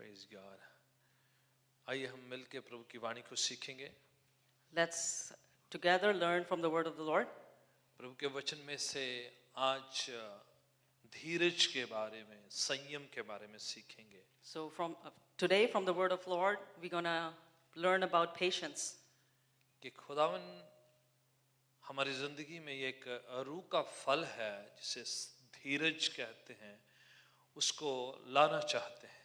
Praise God. आइए हम मिलके प्रभु की वाणी को सीखेंगे. Let's together learn from the word of the Lord. प्रभु के वचन में से आज धीरज के बारे में, संयम के बारे में सीखेंगे. So today from the word of Lord we're going to learn about patience. कि खुदावन हमारी जिंदगी में ये एक रूह का फल है जिसे धीरज कहते हैं, उसको लाना चाहते हैं.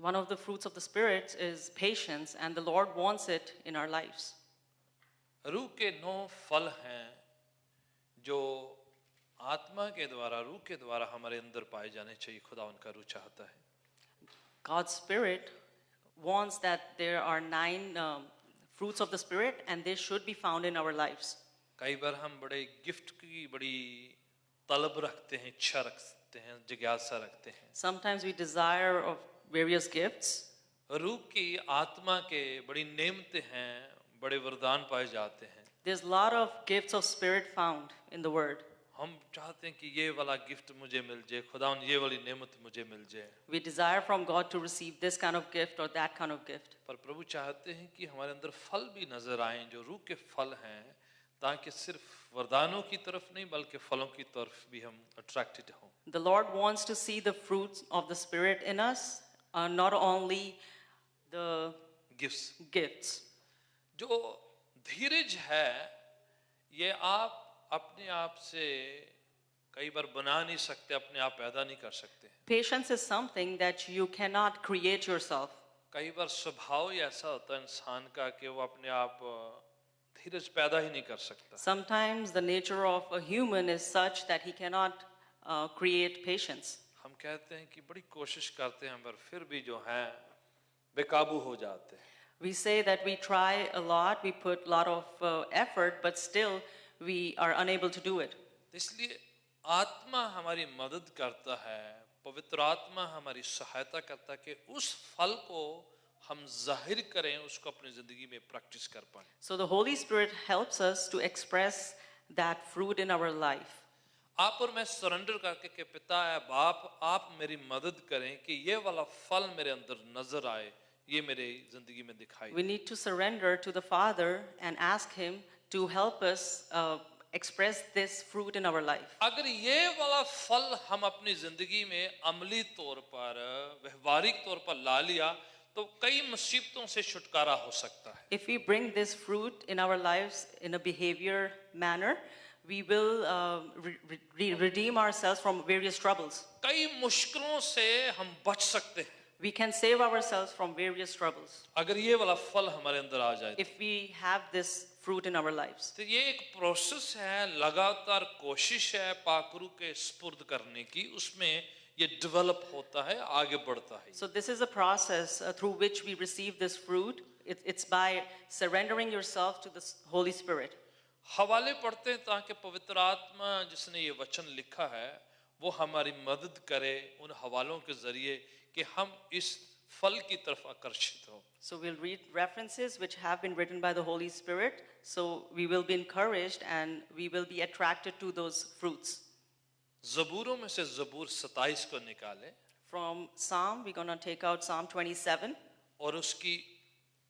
One of the fruits of the Spirit is patience, and the Lord wants it in our lives. रूह के 9 फल हैं जो आत्मा के द्वारा, रूह के द्वारा हमारे अंदर पाए जाने चाहिए. खुदा उनका रूह चाहता है. God's Spirit wants that there are 9 fruits of the Spirit, and they should be found in our lives. कई बार हम बड़े गिफ्ट की बड़ी तलब रखते हैं, इच्छा रखते हैं, जिज्ञासा रखते हैं. Sometimes we desire of various gifts. रूह की आत्मा के बड़ी नेमतें हैं, बड़े वरदान पाए जाते हैं. There's a lot of gifts of Spirit found in the Word. हम चाहते हैं कि ये वाला गिफ्ट मुझे मिल जाए, खुदावन ये वाली नेमत मुझे मिल जाए. We desire from God to receive this kind of gift or that kind of gift. पर प्रभु चाहते हैं कि हमारे अंदर फल भी नजर आएं जो रूह के फल हैं, ताकि सिर्फ वरदानों की तरफ नहीं बल्कि फलों की तरफ भी हम अट्रैक्टेड हों. The Lord wants to see the fruits of the Spirit in us, not only the gifts. जो धीरज है ये आप अपने आप से कई बार बना नहीं सकते, अपने आप पैदा नहीं कर सकते. Patience is something that you cannot create yourself. कई बार स्वभाव ही ऐसा होता है इंसान का कि वो अपने आप धीरज पैदा ही नहीं कर सकता. Sometimes the nature of a human is such that he cannot create patience. हम कहते हैं कि बड़ी कोशिश करते हैं पर फिर भी जो है बेकाबू हो जाते हैं. We say that we try a lot, we put a lot of effort, but still we are unable to do it. इसलिए आत्मा हमारी मदद करता है, पवित्र आत्मा हमारी सहायता करता है कि उस फल को हम जाहिर करें, उसको अपनी जिंदगी में प्रैक्टिस कर पाएं. So the Holy Spirit helps us to express that fruit in our life. आप और मैं सरेंडर करके कि पिता है, बाप, आप मेरी मदद करें कि ये वाला फल मेरे अंदर नजर आए, ये मेरे जिंदगी में दिखाई. We need to surrender to the Father and ask Him to help us express this fruit in our life. अगर ये वाला फल हम अपनी जिंदगी में अमली तौर पर, व्यवहारिक तौर पर ला लिया तो कई मुसीबतों से छुटकारा हो सकता है. If we bring this fruit in our lives in a behavior manner, we will redeem ourselves from various troubles. कई मुश्किलों से हम बच सकते हैं. We can save ourselves from various troubles. अगर ये वाला फल हमारे अंदर आ जाए. If we have this fruit in our lives. तो ये एक प्रोसेस है, लगातार कोशिश है पाकरू के स्पुर्द करने की, उसमें ये डेवलप होता है, आगे बढ़ता है. So this is a process through which we receive this fruit. It's by surrendering yourself to the Holy Spirit. हवाले पढ़ते हैं ताकि पवित्र आत्मा जिसने ये वचन लिखा है वो हमारी मदद करे उन हवालों के जरिए कि हम इस फल की तरफ आकर्षित हो. So we'll read references which have been written by the Holy Spirit, so we will be encouraged and we will be attracted to those fruits. ज़बूरों में से ज़बूर 27 को निकाले. From Psalm we're going to take out Psalm 27 और उसकी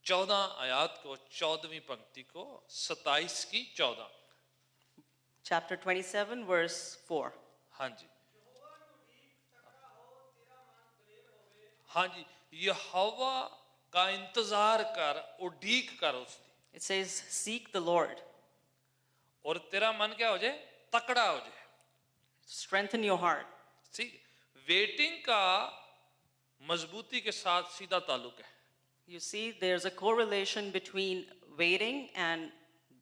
14 आयत को, 14वीं पंक्ति को, 27 की 14. Chapter 27 verse 4. हाँ जी, हाँ जी, यहोवा का इंतजार कर, उड़ीक कर उसकी. It says seek the Lord. और तेरा मन क्या हो जाए? तकड़ा हो जाए. Strengthen your heart. See, waiting का मजबूती के साथ सीधा ताल्लुक है. You see, there's a correlation between waiting and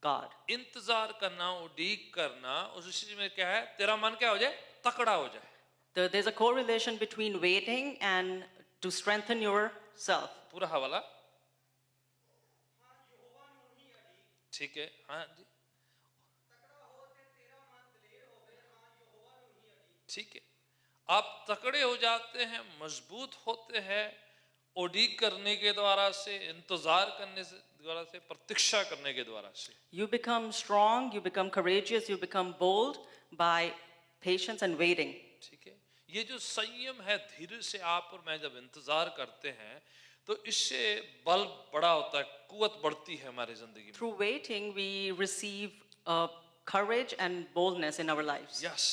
God. इंतजार करना, उड़ीक करना, उस चीज में क्या है? तेरा मन क्या हो जाए? तकड़ा हो जाए. There's a correlation between waiting and to strengthen yourself. पूरा हवाला ठीक है. हाँ जी, ठीक है. आप तकड़े हो जाते हैं, मजबूत होते हैं उड़ीक करने के द्वारा से, इंतजार करने से द्वारा से, प्रतीक्षा करने के द्वारा से. You become strong, you become courageous, you become bold by patience and waiting. ठीक है. ये जो संयम है, धीरज से आप और मैं जब इंतजार करते हैं तो इससे बल बड़ा होता है, कुवत बढ़ती है हमारी जिंदगी में। Through waiting, we receive courage and boldness in our lives. Yes,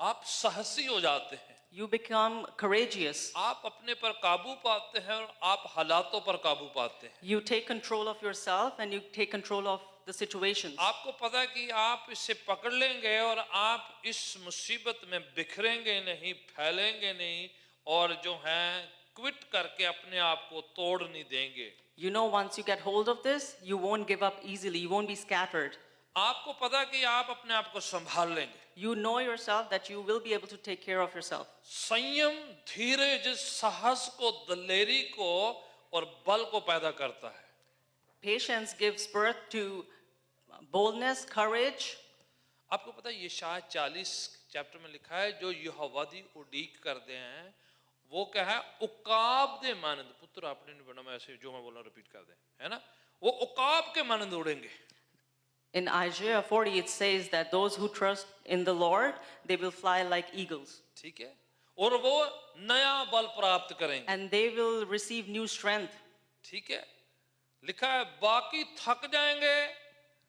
आप साहसी हो जाते हैं, You become courageous. आप अपने पर काबू पाते हैं और आप हालातों पर काबू पाते हैं। You take control of yourself and you take control of the situations. आपको पता है कि आप इसे पकड़ लेंगे और आप इस मुसीबत में बिखरेंगे नहीं, फैलेंगे नहीं, और जो है क्विट करके अपने आप को तोड़ नहीं देंगे। You know, once you get hold of this, you won't give up easily. You won't be scattered. आपको पता है कि आप अपने आप को संभाल लेंगे। You know yourself that you will be able to take care of yourself. संयम धीरज साहस को, दिलेरी को और बल को पैदा करता है। Patience gives birth to boldness, courage. आपको पता है ये शायद 40 चैप्टर में लिखा है, जो यहोवा दी उड़ीक करते हैं वो क्या है, उकाब दे मानंद। पुत्र आपने नहीं पढ़ा, मैं ऐसे जो मैं बोल रहा हूं रिपीट कर दे, है ना, वो उकाब के मानंद उड़ेंगे। In Isaiah 40, it says that those who trust in the Lord, they will fly like eagles. ठीक है, और वो नया बल प्राप्त करेंगे। And they will receive new strength. ठीक है, लिखा है बाकी थक जाएंगे,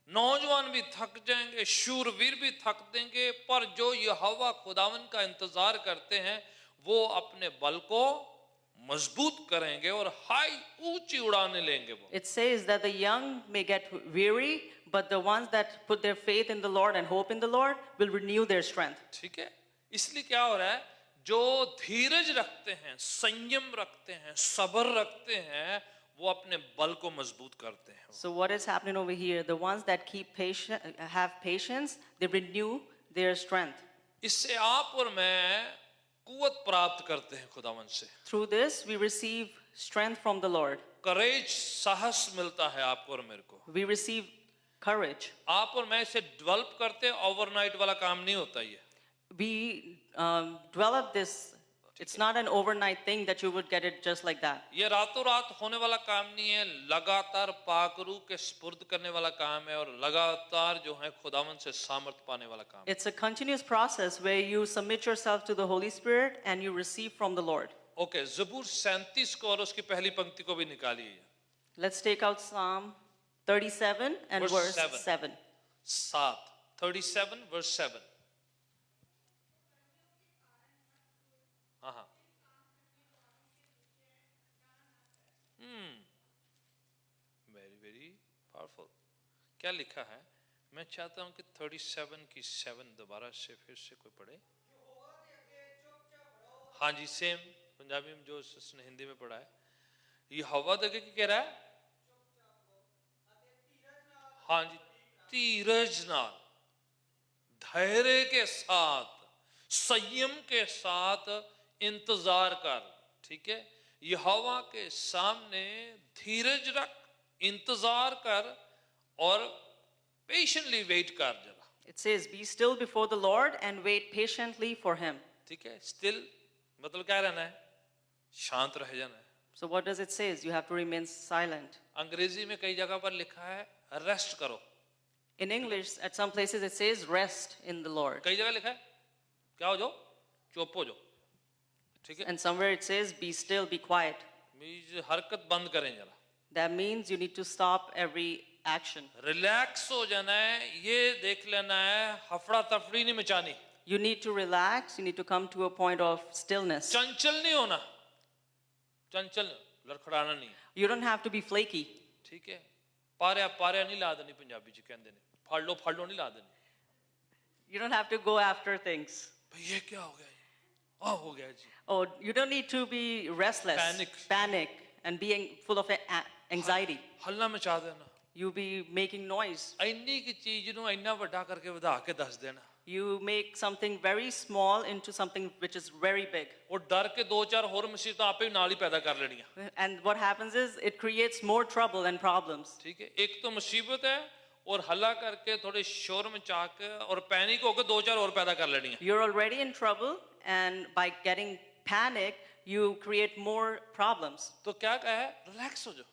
नौजवान भी थक जाएंगे, शूरवीर भी थक देंगे, पर जो यहोवा खुदावन का इंतजार करते हैं वो अपने बल को मजबूत करेंगे और हाई ऊंची उड़ाने लेंगे। वो It says that the young may get weary, but the ones that put their faith in the Lord and hope in the Lord will renew their strength. ठीक है, इसलिए क्या हो रहा है, जो धीरज रखते हैं, संयम रखते हैं, सब्र रखते हैं, वो अपने बल को मजबूत करते हैं। So what is happening over here? The ones that have patience, they renew their strength. इससे आप और मैं कुवत प्राप्त करते हैं खुदावन से। Through this, we receive strength from the Lord. करेज, साहस मिलता है आपको और मेरे को। We receive courage. आप और मैं इसे डेवलप करते हैं, ओवरनाइट वाला काम नहीं होता ये। We develop this. It's not an overnight thing that you would get it just like that. ये रातों रात होने वाला काम नहीं है, लगातार पाकरू के स्पुर्द करने वाला काम है और लगातार जो है खुदावन से सामर्थ पाने वाला काम है। It's a continuous process where you submit yourself to the Holy Spirit and you receive from the Lord. Okay, ज़बूर 37 को और उसकी पहली पंक्ति को भी निकालिए। Let's take out Psalm 37 and Verse verse 7. 37 verse 7। हाँ, वेरी वेरी पावरफुल। क्या लिखा है, मैं चाहता हूं कि 37 की 7 दोबारा से फिर से कोई पढ़े। हाँ जी, सेम पंजाबी में जो उसने हिंदी में पढ़ा है। ये हवा देखे कि कह रहा है, हाँ जी, धीरज नाल, धैर्य के साथ, संयम के साथ इंतजार कर। ठीक है, यहोवा के सामने धीरज रख, इंतजार कर और पेशेंटली वेट कर जरा। It says, "Be still before the Lord and wait patiently for Him." ठीक है, स्टिल मतलब क्या रहना है, शांत रह जाना है। So what does it say? You have to remain silent. अंग्रेजी में कई जगह पर लिखा है रेस्ट करो। In English, at some places it says, "Rest in the Lord." कई जगह लिखा है क्या हो जाओ, चुप हो जाओ। ठीक है, And somewhere it says, "Be still, be quiet." मीज हरकत बंद करें जरा, That means you need to stop every action. Relax हो जाना है, ये देख लेना है, हफड़ा तफड़ी नहीं मचानी, You need to relax. You need to come to a point of stillness. चंचल नहीं होना, चंचल लड़खड़ाना नहीं। You don't have to be flaky. ठीक है, पारिया पारिया नहीं ला देनी, पंजाबी च कहते ने, फड़ लो नहीं ला देनी। You don't have to go after things. भाई ये क्या हो गया, हो गया जी। Oh, you don't need to be restless, panic, and being full of anxiety. हल्ला मचा देना, You be making noise. इन्नी की चीज ਨੂੰ ਇੰਨਾ ਵੱਡਾ ਕਰਕੇ ਵਧਾ ਕੇ ਦੱਸ ਦੇਣਾ। You make something very small into something which is very big. ਉਹ ਡਰ ਕੇ ਦੋ ਚਾਰ ਹੋਰ ਮੁਸੀਬਤਾਂ ਆਪੇ ਨਾਲ ਹੀ ਪੈਦਾ ਕਰ ਲੈਣੀਆਂ। And what happens is it creates more trouble and problems. ठीक है, एक तो मुसीबत है और हल्ला करके थोड़े शोर मचा के और पैनिक होकर दो चार और पैदा कर लेनी है। You're already in trouble, and by getting panic, you create more problems. तो क्या कहा है, रिलैक्स हो जाओ,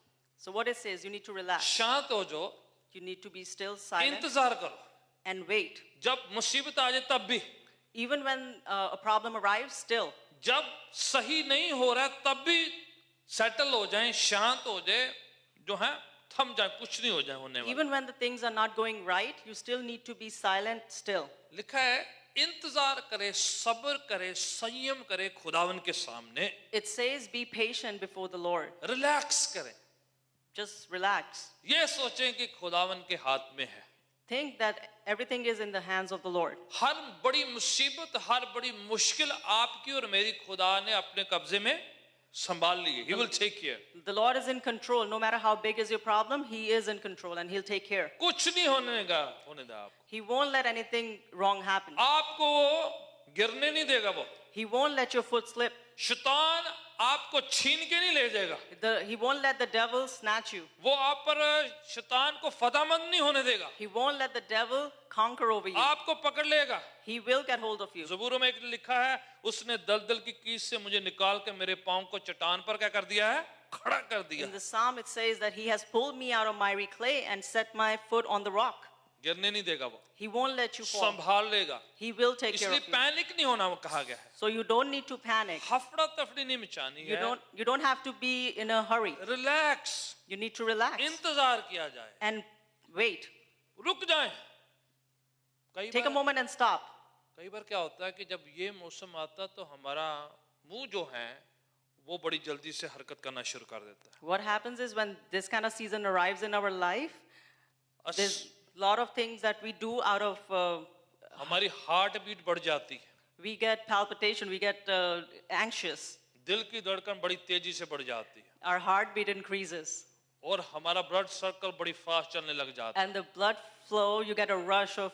So what it says, you need to relax. शांत हो जाओ, You need to be still, silent, इंतजार करो। and wait. जब मुसीबत आ जाए तब भी Even when a problem arrives, still जब सही नहीं हो रहा है तब भी सेटल हो जाएं, शांत हो जाए, जो है थम जाए, कुछ नहीं हो जाए होने वाला। Even when the things are not going right, you still need to be silent still. लिखा है इंतजार करे, सब्र करे, संयम करे खुदावन के सामने, It says, be patient before the Lord. Relax करें, Just relax. ये सोचें कि खुदावन के हाथ में है। Think that everything is in the hands of the Lord. हर बड़ी मुसीबत, हर बड़ी मुश्किल आपकी और मेरी खुदा ने अपने कब्जे में संभाल ली है। He will take care. The Lord is in control. No matter how big is your problem, He is in control and He'll take care. कुछ नहीं होने देगा आपको, He won't let anything wrong happen. आपको वो गिरने नहीं देगा, वो He won't let your foot slip. शैतान आपको छीन के नहीं ले जाएगा, He won't let the devil snatch you. वो आप पर शैतान को फदामंद नहीं होने देगा, He won't let the devil conquer over you. आपको पकड़ लेगा। He will get hold of you. ज़बूरों में एक लिखा है, उसने दलदल की कीच से मुझे निकाल के मेरे पांव को चट्टान पर क्या कर दिया है, खड़ा कर दिया। In the psalm it says that He has pulled me out of miry clay and set my foot on the rock. गिरने नहीं देगा वो, He won't let you fall. संभाल लेगा। He will take care इसलिए of you. पैनिक नहीं होना वो कहा गया है, So you don't need to panic. हफड़ा तफड़ी नहीं मचानी है, You don't have to be in a hurry. Relax, You need to relax इंतजार किया जाए, and wait. रुक जाए। कई Take a bar moment and stop. क्या होता है कि जब ये मौसम आता तो हमारा मुंह जो है वो बड़ी जल्दी से हरकत करना शुरू कर देता है। What happens is when this kind of season arrives in our life, there's a lot of things that we do out of, हमारी हार्ट बीट बढ़ जाती है, we get palpitation, we get anxious, दिल की धड़कन बड़ी तेजी से बढ़ जाती है, our heartbeat increases, और हमारा ब्लड सर्कल बड़ी फास्ट चलने लग जाता है। and the blood flow, you get a rush of,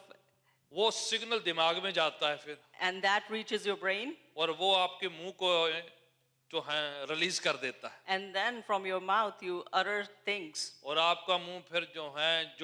वो सिग्नल दिमाग में जाता है फिर, and that reaches your brain, और वो आपके मुंह को जो है रिलीज कर देता है, and then from your mouth you utter things. और आपका मुंह फिर जो है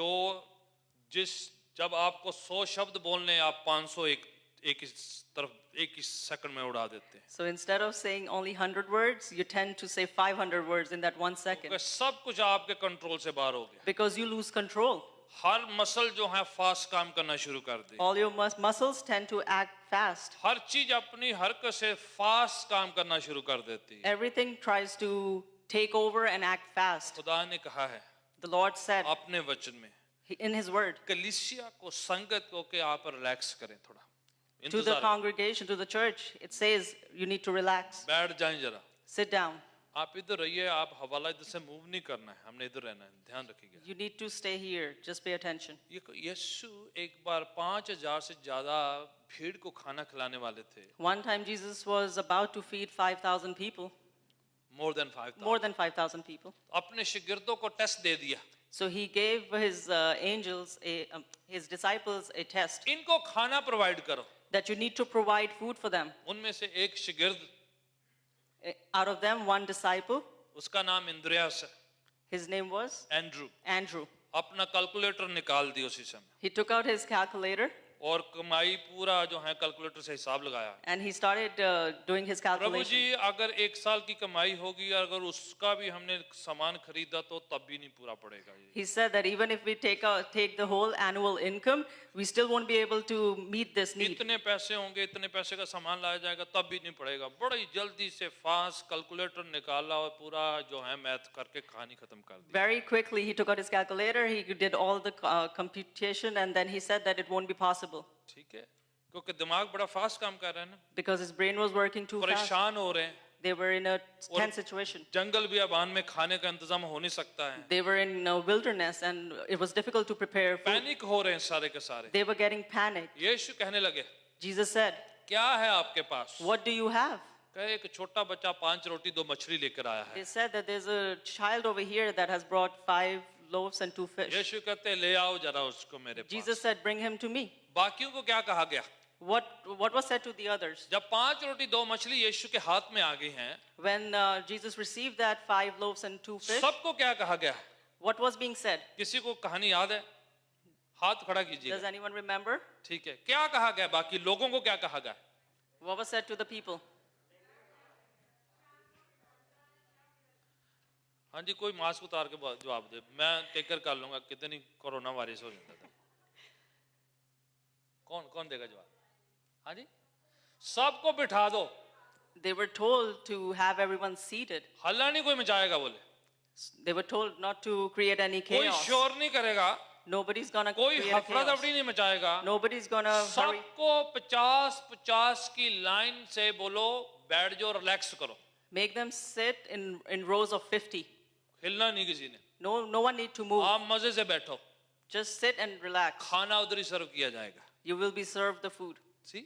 जब आपको 100 शब्द बोलने आप 500 एक ही सेकंड में उड़ा देते हैं। So instead of saying only 100 words, you tend to say 500 words in that 1 second क्योंकि सब कुछ आपके कंट्रोल से बाहर हो गया, because you lose control. Her muscle जो है फास्ट काम करना शुरू कर दी, All your muscles tend to act fast. हर चीज अपनी हरकत से फास्ट काम करना शुरू कर देती है। Everything tries to take over and act fast. खुदा ने कहा है The Lord said अपने वचन में in His word कलीसिया को, संगत को कि आप रिलैक्स करें, थोड़ा to the इंतजार, congregation, to the church, it says you need to relax, बैठ जाएं जरा, sit down. आप इधर रहिए, आप हवाला इधर से मूव नहीं करना है, हमने इधर रहना है, ध्यान रखिएगा। You need to stay here, just pay attention. यीशु एक बार 5000 से ज्यादा भीड़ को खाना खिलाने वाले थे, One time Jesus was about to feed 5,000 people, more than 5,000, more than 5,000 people. अपने शिगिर्दों को टेस्ट दे दिया, So He gave His His disciples a test इनको खाना प्रोवाइड करो। that you need to provide food for them. उनमें से एक शिगिर्द, Out of them, one disciple, उसका नाम इंद्रियास है, his name was Andrew, Andrew. अपना कैलकुलेटर निकाल दी उसी समय, He took out his calculator और कमाई पूरा जो है कैलकुलेटर से हिसाब लगाया। and he started doing his Prabhu calculation. जी, अगर 1 साल की कमाई होगी, अगर उसका भी हमने सामान खरीदा तो तब भी नहीं पूरा पड़ेगा ये। He said that even if we take the whole annual income, we still won't be able to meet this need. इतने पैसे होंगे, इतने पैसे का सामान लाया जाएगा, तब भी नहीं पड़ेगा। बड़ी जल्दी से फास्ट कैलकुलेटर निकाला और पूरा जो है मैथ करके कहानी खत्म कर दी। Very quickly, he took out his calculator, he did all the computation, and then he said that it won't be possible ठीक है, क्योंकि दिमाग बड़ा फास्ट काम कर रहा है ना, because his brain was working too fast. परेशान हो रहे हैं, They were in a tense situation. जंगल बियाबान में खाने का इंतजाम हो नहीं सकता है, They were in a wilderness, and it was difficult to prepare food. Panic हो रहे हैं सारे के सारे। They were getting panicked. यीशु कहने लगे, Jesus said, क्या है आपके पास? "What do you have?" कहे एक छोटा बच्चा 5 रोटी 2 मछली लेकर आया है। They said that there's a child over here that has brought 5 loaves and 2 fish. यीशु कहते हैं, ले आओ जरा उसको मेरे पास। Jesus said, "Bring him to me." बाकियों को क्या कहा गया? What was said to the others? जब 5 रोटी 2 मछली यीशु के हाथ में आ गई हैं, When Jesus received that 5 loaves and 2 fish, सबको क्या कहा गया? what was being said? किसी को कहानी याद है? हाथ खड़ा Does कीजिए। anyone remember? ठीक है, क्या कहा गया? बाकी लोगों को क्या कहा गया? What was said to the people? हाँ जी, कोई मास्क उतार के जवाब दे, मैं टेक कर कर लूंगा कितनी कोरोना वायरस हो जाता था। कौन कौन देगा जवाब? हाँ जी, सबको बिठा दो, They were told to have everyone seated. हल्ला नहीं कोई मचाएगा बोले, They were told not to create any कोई chaos. शोर नहीं करेगा, Nobody's gonna कोई create a हफड़ा chaos. दफड़ी नहीं मचाएगा, Nobody's gonna hurry. सबको 50-50 की लाइन से बोलो बैठ जाओ, रिलैक्स करो, Make them sit in rows of 50. हिलना नहीं किसी ने, No one need to move. आप मजे से बैठो, Just sit and relax. खाना उधर ही सर्व किया जाएगा. You will be served the food. See,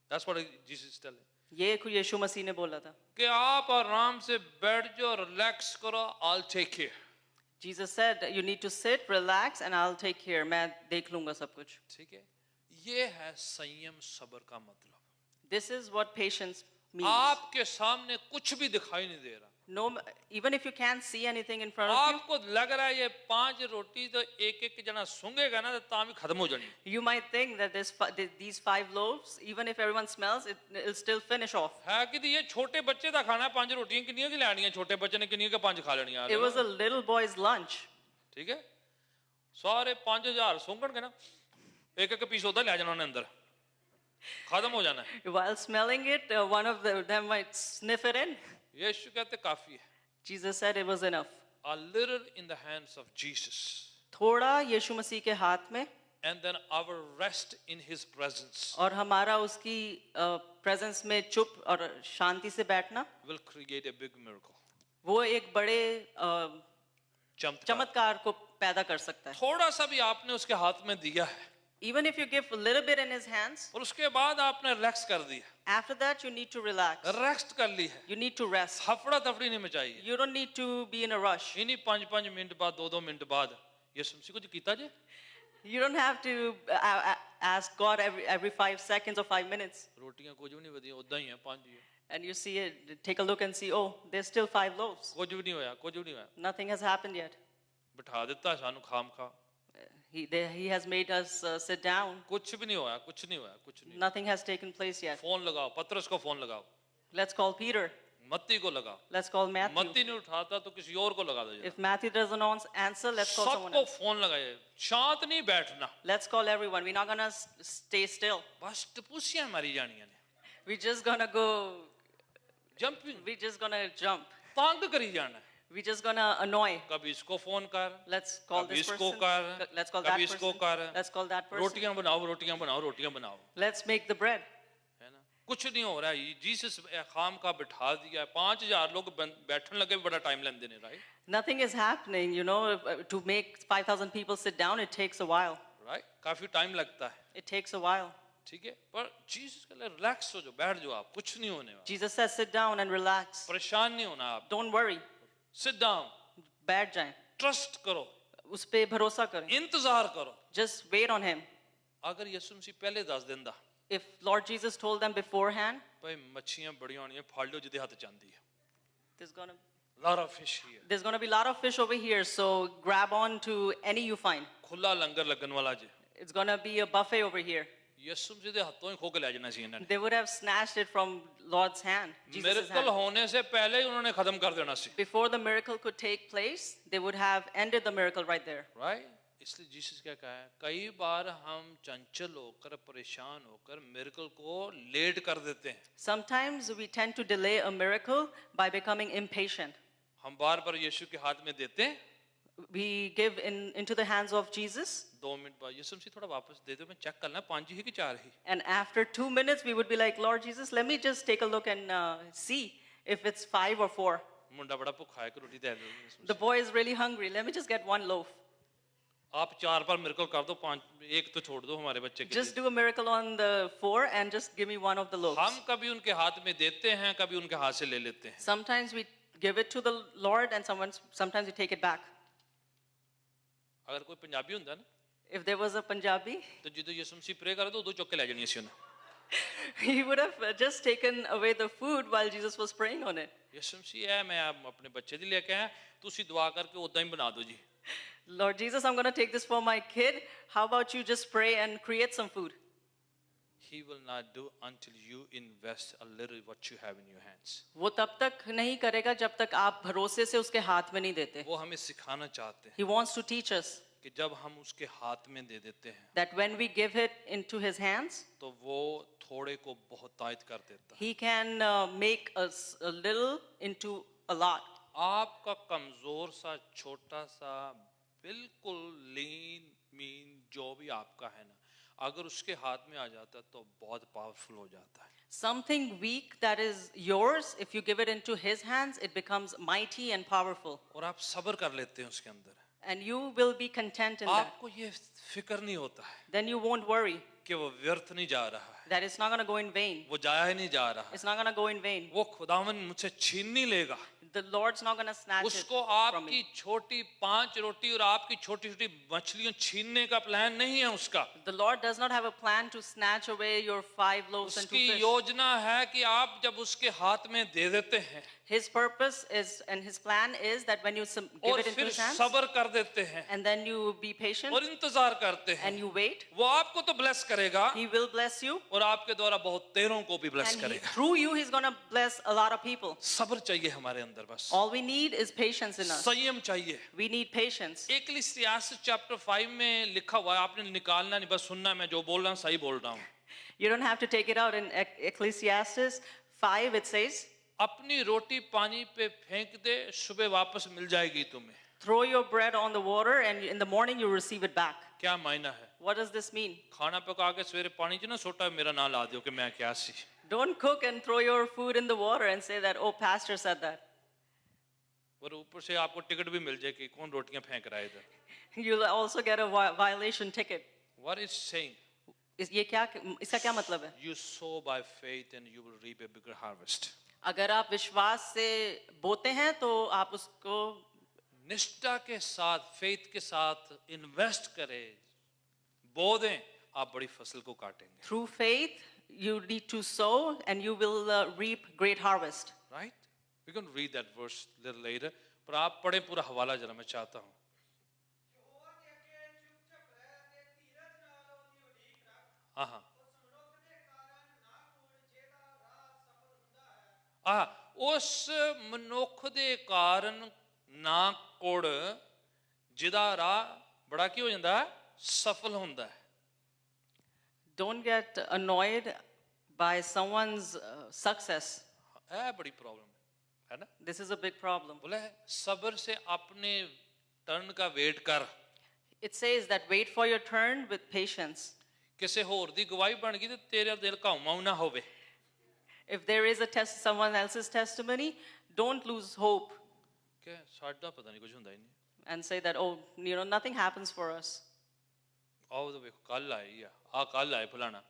that's what Jesus is telling. ये यीशु मसीह ने बोला था. कि आप आराम से बैठ जाओ, रिलैक्स करो, I'll take care. Jesus said, you need to sit, relax, and I'll take care. मैं देख लूँगा सब कुछ. ठीक है, ये है संयम सब्र का मतलब. This is what patience means. आपके सामने कुछ भी दिखाई नहीं दे रहा, No, even if you can't see anything in front of आपको लग रहा है ये 5 रोटी तो एक एक जना सूंघेगा ना तो ताम ही खत्म हो जानी. you, you might think that these 5 loaves, even if everyone smells, it'll still finish off. है कि ये छोटे बच्चे का खाना है, 5 रोटियां कितनी की लेनी है, छोटे बच्चे ने कितनी के 5 खा लेनी है. It was a little boy's lunch. ठीक है, सारे 5000 सूंघणगे ना, एक एक पीस होता ले जाना उन्हें अंदर, खत्म हो जाना है. While smelling it, one of them might sniff it in. यीशु कहते काफी है. Jesus said it was enough. A little in the hands of Jesus, थोड़ा यीशु मसीह के हाथ में and then our rest in His presence और हमारा उसकी प्रेजेंस में चुप और शांति से बैठना, will create a big miracle. वो एक बड़े चमत्कार. चमत्कार को पैदा कर सकता है. थोड़ा सा भी आपने उसके हाथ में दिया है Even if you give a little bit in his hands, और उसके बाद आपने रिलैक्स कर दिया, after that you need to relax. Rest कर ली है, You need to rest. हफड़ा तफड़ी नहीं मचाई है. You don't need to be in a rush. इन्हीं 5-5 मिनट बाद 2-2 मिनट बाद यीशु मसीह कुछ कीता जे, You don't have to ask God every 5 seconds or 5 minutes. रोटियां कुछ भी नहीं बदी, उदा ही है 5 ही है, And you see it, take a look and see, oh, there's still 5 loaves. कुछ भी नहीं होया, कुछ भी नहीं होया. Nothing has happened yet. बिठा देता सानू खाम खा, He has made us sit down. कुछ भी नहीं होया, कुछ नहीं होया, कुछ नहीं. Nothing has taken place yet. Phone लगाओ, पतरस को फोन लगाओ, Let's call Peter. मत्ती को लगाओ, Let's call Matthew. मत्ती नहीं उठाता तो किसी और को लगा दो. If Matthew doesn't answer, let's call someone सबको else. फोन लगाए, शांत नहीं बैठना, Let's call everyone. We're not gonna stay still. बस टपूसियां मारी जानियां ने, We're just gonna go. Jumping We're just gonna jump. तंग करी जाना है. We're just gonna annoy. कभी इसको फोन कर, Let's call कभी this इसको person. कर, Let's call कभी that इसको person. कर. Let's call that person. रोटियां बनाओ, रोटियां बनाओ, रोटियां बनाओ, Let's make the bread. है ना. कुछ नहीं हो रहा है. जीसस खाम का बिठा दिया है, 5000 लोग बैठने लगे भी बड़ा टाइम लेंदे ने, right Nothing is happening, you know. To make 5,000 people sit down, it takes a while. Right, काफी टाइम लगता है. It takes a while. ठीक है, पर जीसस के लिए रिलैक्स हो जाओ, बैठ जाओ, आप कुछ नहीं होने वाला, Jesus says, sit down and relax. परेशान नहीं होना आप. Don't worry. सिट डाउन, बैठ जाएं. ट्रस्ट करो, उस पे भरोसा करें. इंतजार करो. Just wait on him. अगर यीशु मसीह पहले दस दिंदा, If Lord Jesus told them beforehand, भाई मच्छियां बड़ियां होनियां, फाड़ लो जिदे हाथ चांदी है. there's gonna lot of fish here. there's gonna be a lot of fish over here, so grab on to any you find. खुला लंगर लगन वाला जे. It's gonna be a buffet over here. यीशु मसीह दे हाथों ही खो के ले जाना सी इन्हां ने. They would have snatched it from Lord's hand, Jesus' miracle hand. होने से पहले ही उन्होंने खत्म कर देना सी, Before the miracle could take place, they would have ended the miracle right there. Right. इसलिए जीसस क्या कहा है, कई बार हम चंचल होकर, परेशान होकर मिरेकल को लेट कर देते हैं. Sometimes we tend to delay a miracle by becoming impatient. हम बार बार यीशु के हाथ में देते हैं, We give into the hands of Jesus, 2 minute बाद यीशु मसीह थोड़ा वापस दे दो, मैं चेक करना 5 ही कि 4 ही. and after 2 minutes, we would be like, Lord Jesus, let me just take a look and see if it's 5 or 4. मुंडा बड़ा भूखा है कि रोटी दे दो. The boy is really hungry. Let me just get 1 loaf. आप 4 पर miracle कर दो, 5 एक तो छोड़ दो हमारे बच्चे के Just लिए. do a miracle on the 4 and just give me 1 of the loaves. हम कभी उनके हाथ में देते हैं, कभी उनके हाथ से ले लेते हैं. Sometimes we give it to the Lord and sometimes we take it back. अगर कोई पंजाबी ਹੁੰਦਾ ना, If there was a Punjabi, तो ਜਦੋਂ ਯਿਸੂ ਮਸੀਹ ਪ੍ਰੇ ਕਰੇ ਤਾਂ ਉਦੋਂ ਚੁੱਕ ਕੇ ਲੈ ਜਾਣੀ ਸੀ ਉਹਨੇ. he would have just taken away the food while Jesus was praying on it. ਯਿਸੂ ਮਸੀਹ ਹੈ, ਮੈਂ ਆਪਣੇ ਬੱਚੇ ਦੀ ਲੈ ਕੇ ਆਇਆ, ਤੁਸੀਂ ਦੁਆ ਕਰਕੇ ਉਦਾਂ ਹੀ ਬਣਾ ਦਿਓ ਜੀ. Lord Jesus, I'm going to take this for my kid. How about you just pray and create some food? He will not do until you invest a little what you have in your hands. वो तब तक नहीं करेगा जब तक आप भरोसे से उसके हाथ में नहीं देते. वो हमें सिखाना चाहते हैं He wants to teach us कि जब हम उसके हाथ में दे देते हैं that when we give it into his hands, तो वो थोड़े को बहुतायत कर देता है। he can make us a little into a lot. आपका कमजोर सा छोटा सा बिल्कुल लीन मीन जो भी आपका है ना, अगर उसके हाथ में आ जाता है तो बहुत पावरफुल हो जाता है। Something weak that is yours, if you give it into his hands, it becomes mighty and powerful. और आप सब्र कर लेते हैं उसके अंदर। And you will be content in that. आपको ये फिक्र नहीं होता है Then you won't worry कि वो व्यर्थ नहीं जा रहा है, that it's not going to go in vain. वो जाया ही नहीं जा रहा है, It's not going to go in vain. वो खुदावन मुझसे छीन नहीं लेगा। The Lord's not going to snatch it उसको from आपकी me. छोटी 5 रोटी और आपकी छोटी छोटी मछलियां छीनने का प्लान नहीं है उसका। The Lord does not have a plan to snatch away your 5 loaves and 2 उसकी fish. योजना है कि आप जब उसके हाथ में दे देते हैं His purpose is, and his plan is that when you give और it into फिर his hands, सब्र कर देते हैं and then you be patient और इंतजार करते हैं, and you wait, वो आपको तो ब्लेस करेगा he will bless you. और आपके द्वारा बहुत तेरों को भी ब्लेस And करेगा। through you, he's going to bless a lot of people. सब्र चाहिए हमारे अंदर, बस All we need is patience in us. संयम चाहिए। We need patience. इक्लेसियास्tes चैप्टर 5 में लिखा हुआ है, आपने निकालना नहीं, बस सुनना, मैं जो बोल रहा हूँ सही बोल रहा हूँ। You don't have to take it out. In Ecclesiastes 5, it says, अपनी रोटी पानी पे फेंक दे, सुबह वापस मिल जाएगी तुम्हें। throw your bread on the water and in the morning you receive it back. क्या मायना है? What does this mean? खाना पका के सवेरे पानी च ना सोटा मेरा ना ला दियो कि मैं क्या सी। Don't cook and throw your food in the water and say that, oh, pastor said that. और ऊपर से आपको टिकट भी मिल जाए कि कौन रोटियां फेंक रहा है इधर। You'll also get a violation ticket. What is saying? इसका क्या मतलब है? You sow by faith and you will reap a bigger harvest. अगर आप विश्वास से बोते हैं तो आप उसको निष्ठा के साथ, फेथ के साथ इन्वेस्ट करें, बो दें, आप बड़ी फसल को काटेंगे। through faith you need to sow and you will reap great harvest. Right? We're going to read that verse a little later. पर आप पढ़े पूरा हवाला जरा, मैं चाहता हूँ। हाँ उस मनुख दे कारण ना कुड़ जिदा राह बड़ा की हो जाता है, सफल होता है। Don't get annoyed by someone's success. है बड़ी प्रॉब्लम है ना? This is a big problem. बोले सब्र से अपने टर्न का वेट कर। It says that wait for your turn with patience. किसी होर दी गवाही बन गई तो तेरा दिल घाउमाऊ ना होवे। If there is someone else's testimony, don't lose hope कि साडा पता नहीं कुछ हुंदा ही नहीं। and say that, oh, nothing happens for us. आओ तो देखो कल आई आ कल आए फलाना।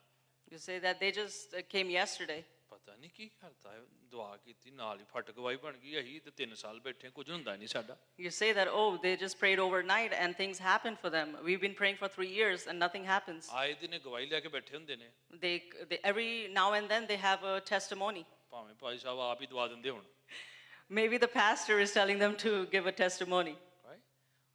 You say that they just came yesterday. पता नहीं की करता है, दुआ की थी नाल ही फट गवाही बन गई, यही तो 3 साल बैठे कुछ हुंदा नहीं साडा। You say that, oh, they just prayed overnight and things happened for them. We've been praying for 3 years and nothing happens. आए दिन गवाही लेके बैठे हुंदे ने। They every now and then they have a testimony. भावें भाई साहब आप ही दुआ देंदे हुण। Maybe the pastor is telling them to give a testimony. Right?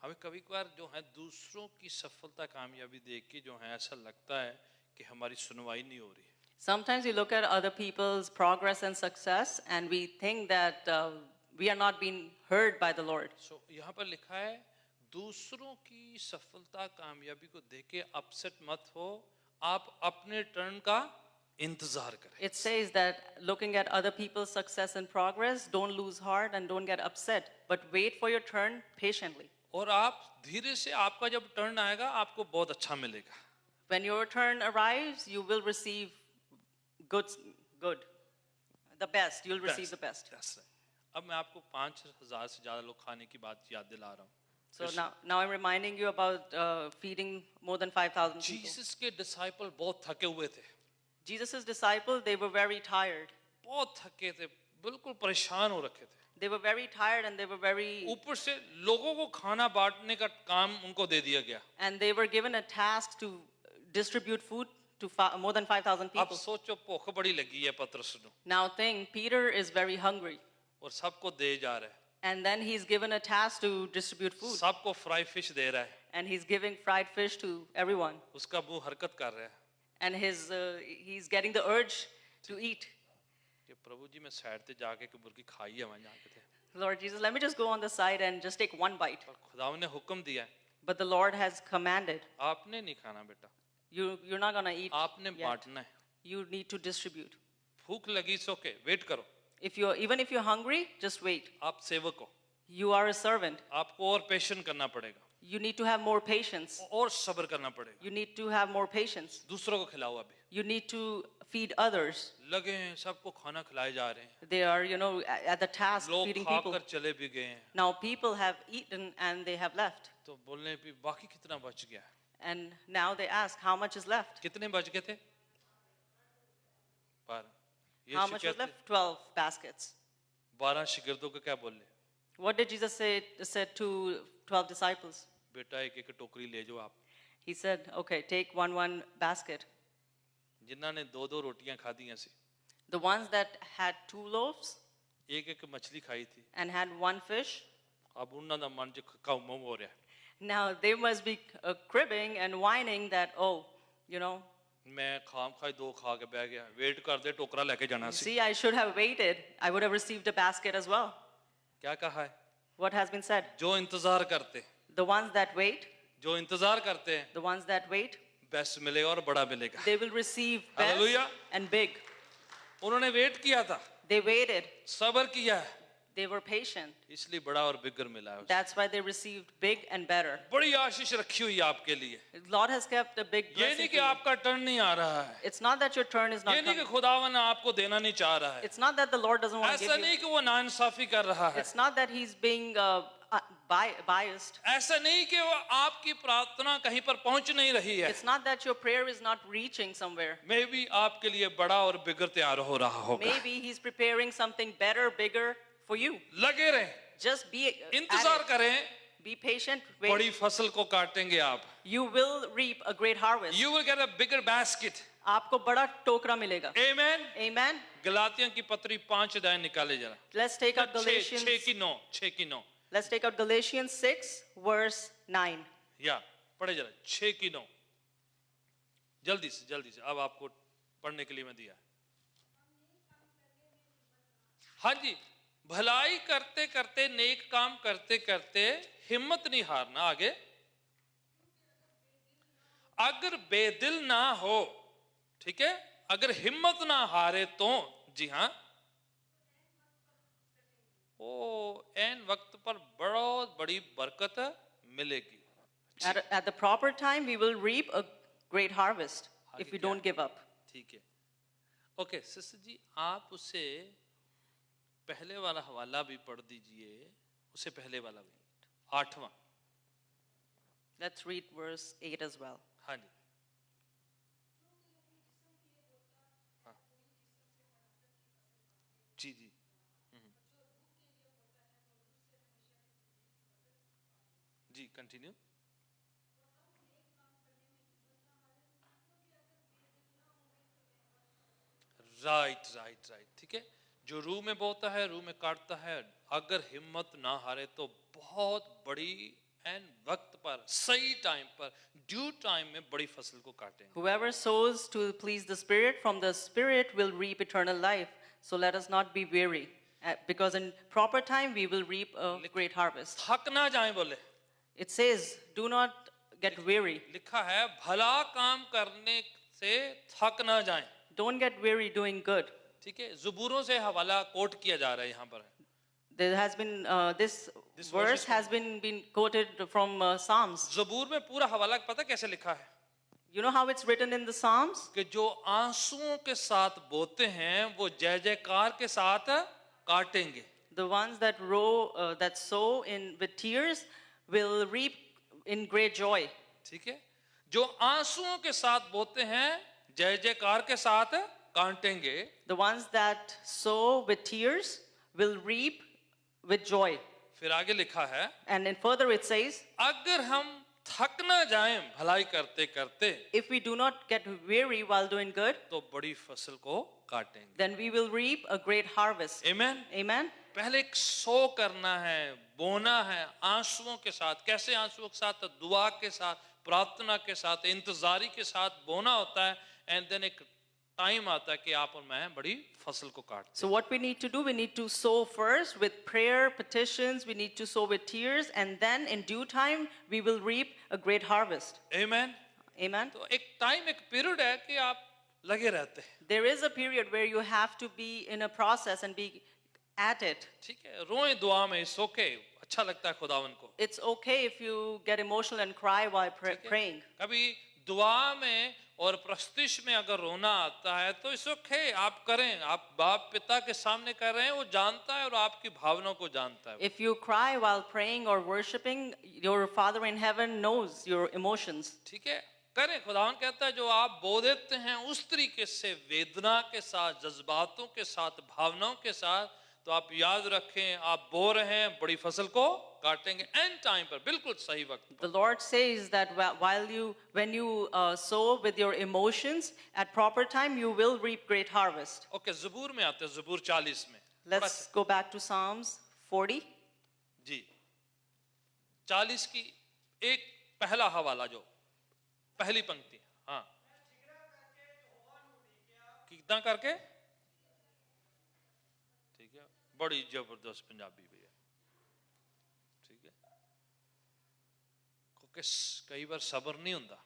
हमें कभी कभार जो है दूसरों की सफलता कामयाबी देख के जो है ऐसा लगता है कि हमारी सुनवाई नहीं हो रही। Sometimes we look at other people's progress and success and we think that we are not being heard by the Lord. So यहाँ पर लिखा है दूसरों की सफलता कामयाबी को देख के अपसेट मत हो, आप अपने टर्न का इंतजार करें। It says that looking at other people's success and progress, don't lose heart and don't get upset, but wait for your turn patiently. और आप धीरे से आपका जब टर्न आएगा आपको बहुत अच्छा मिलेगा। When your turn arrives, you will receive good, the best. You'll receive the best. That's right. अब मैं आपको 5,000 से ज्यादा लोग खाने की बात याद दिला रहा हूँ। So now I'm reminding you about feeding more than 5,000 people. Jesus के डिसाइपल बहुत थके हुए थे। Jesus' disciples, they were very tired. बहुत थके थे, बिल्कुल परेशान हो रखे थे। They were very tired and they were very, ऊपर से लोगों को खाना बांटने का काम उनको दे दिया गया। and they were given a task to distribute food to more than 5,000 अब people. सोचो भूख बड़ी लगी है पतरस को Now think, Peter is very hungry. और सबको दे जा रहा है, And then he's given a task to distribute food. सबको फ्राई फिश दे रहा है, And he's giving fried fish to everyone. उसका मुंह हरकत कर रहा है And he's getting the urge to eat. कि प्रभु जी मैं साइड पे जाके कबूर की खाई है वहां जाके थे। Lord Jesus, let me just go on the side and just take one bite. पर खुदावन ने हुक्म दिया है But the Lord has commanded. आपने नहीं खाना बेटा, You're not going to eat आपने yet. बांटना है। You need to distribute. भूख लगी सो के वेट करो, Even if you're hungry, just wait. आप सेवक हो, You are a servant. आपको और पेशेंट करना पड़ेगा, You need to have more patience. और सब्र करना पड़ेगा। You need to have more patience. दूसरों को खिलाओ, अभी You need to feed others. लगे हैं सबको खाना खिलाए जा रहे हैं, They are, at the task लोग feeding people. खाकर चले भी गए हैं, Now people have eaten and they have left. तो बोलने भी बाकी कितना बच गया है? And now they ask, how much is left? कितने बच गए थे? 12। How यीशु much was कहते left? 12 baskets. 12 शिगिर्दों को क्या बोले? What did Jesus said to 12 disciples? बेटा एक एक टोकरी ले जाओ आप। He said, okay, take one basket. जिन्हों ने 2-2 रोटियां खाधी ऐसे, The ones that had 2 loaves एक एक मछली खाई थी, and had 1 fish, अब उन्हों का मन च काउम हो रहा है, now they must be cribbing and whining that, oh, मैं खाम खाई 2 खा के बह गया, वेट कर दे टोकरा लेके जाना सी। see, I should have waited. I would have received a basket as well. क्या कहा है? What has been said? जो इंतजार करते, The ones that wait, जो इंतजार करते हैं, the ones that wait, best मिलेगा और बड़ा मिलेगा। they will receive best Hallelujah. and big. उन्होंने वेट किया था, They waited. सब्र किया है, They were patient. इसलिए बड़ा और बिगर मिला है उसे। That's why they received big and better. बड़ी आशीष रखी हुई है आपके लिए। The Lord has kept a big ये blessing नहीं for कि you. आपका टर्न नहीं आ रहा है, It's not that your turn is not ये नहीं कि coming. खुदावन आपको देना नहीं चाह रहा है, It's not that the Lord doesn't want to ऐसा give you. नहीं कि वो नाइंसाफी कर रहा है, It's not that He's being biased. ऐसा नहीं कि वो आपकी प्रार्थना कहीं पर पहुंच नहीं रही है। It's not that your prayer is not reaching somewhere. मे भी आपके लिए बड़ा और बिगर तैयार हो रहा होगा। Maybe He's preparing something better, bigger for you. लगे रहें, Just be इंतजार at it. करें, Be patient. बड़ी Wait. फसल को काटेंगे आप। You will reap a great harvest. You will get a bigger basket. आपको बड़ा टोकरा मिलेगा. Amen. Amen. गलातियों की पत्री 5 अध्याय निकाले जरा। Let's take out 6 Galatians. 6 की 9। Let's take out Galatians 6 verse 9. या पढ़े जरा 6 की 9। जल्दी से अब आपको पढ़ने के लिए मैं दिया। हाँ जी, भलाई करते करते, नेक काम करते करते हिम्मत नहीं हारना। आगे, अगर बेदिल ना हो, ठीक है, अगर हिम्मत ना हारे तो, जी हाँ, ओ एन वक्त पर बहुत बड़ी बरकत मिलेगी। At the proper time, we will reap a great harvest if we don't give up. ठीक है, ओके सिस्टर जी, आप उसे पहले वाला हवाला भी पढ़ दीजिए, उसे पहले वाला भी, 8वां। Let's read verse 8 as well. हाँ जी, हाँ जी जी, जी कंटिन्यू। राइट, ठीक है, जो रूह में बोता है रूह में काटता है, अगर हिम्मत ना हारे तो बहुत बड़ी एंड वक्त पर, सही टाइम पर, ड्यू टाइम में बड़ी फसल को काटेंगे। Whoever sows to please the Spirit, from the Spirit will reap eternal life. So let us not be weary, because in proper time we will reap a great harvest. थक ना जाएं बोले, It says, do not get weary. लिखा है भला काम करने से थक ना जाएं। Don't get weary doing good. ठीक है, ज़बूरों से हवाला कोट किया जा रहा है यहाँ पर। There has been, this This verse verse is has been quoted from Psalms. ज़बूर में पूरा हवाला पता कैसे लिखा है? You know how it's written in the Psalms? कि जो आंसुओं के साथ बोते हैं वो जय जयकार के साथ काटेंगे। The ones that that sow in with tears will reap in great joy. ठीक है, जो आंसुओं के साथ बोते हैं जय जयकार के साथ काटेंगे। The ones that sow with tears will reap with joy. फिर आगे लिखा है, And then further it says, अगर हम थक ना जाएं भलाई करते करते, if we do not get weary while doing good, तो बड़ी फसल को काटेंगे। then we will reap a great harvest. Amen. Amen. पहले एक सो करना है, बोना है आंसुओं के साथ। कैसे आंसुओं के साथ? दुआ के साथ, प्रार्थना के साथ, इंतजारी के साथ बोना होता है। एंड देन एक टाइम आता है कि आप और मैं बड़ी फसल को काटते So what we need to do, we need to sow first with prayer, petitions, we need to sow with tears, and then in due time we will reap a great harvest. हैं। Amen? Amen. तो एक time, एक period है कि आप लगे रहते हैं। There is a period where you have to be in a process and be at it. ठीक है, रोएं दुआ में, इट्स ओके, अच्छा लगता है खुदावन को। It's okay if you get emotional and cry while ठीक है? praying. कभी दुआ में और प्रस्तिश में अगर रोना आता है तो इट्स ओके, आप करें। आप बाप पिता के सामने कर रहे हैं, वो जानता है और आपकी भावनाओं को जानता है। If you cry while praying or worshiping, your Father in heaven knows your emotions. ठीक है, करें। खुदावन कहता है जो आप बो देते हैं उस तरीके से, वेदना के साथ, जज्बातों के साथ, भावनाओं के साथ, तो आप याद रखें आप बो रहे हैं, बड़ी फसल को काटेंगे एंड टाइम पर, बिल्कुल सही वक्त। The Lord says that when you sow with your emotions at proper time, you will reap great harvest. Okay, ज़बूर में आते हैं, ज़बूर 40 में। Let's go back to Psalms 40. जी, 40 की एक पहला हवाला, जो पहली पंक्ति। हाँ, कितना करके? ठीक है, बड़ी जबरदस्त पंजाबी भैया। ठीक है, क्योंकि कई बार सब्र नहीं होता,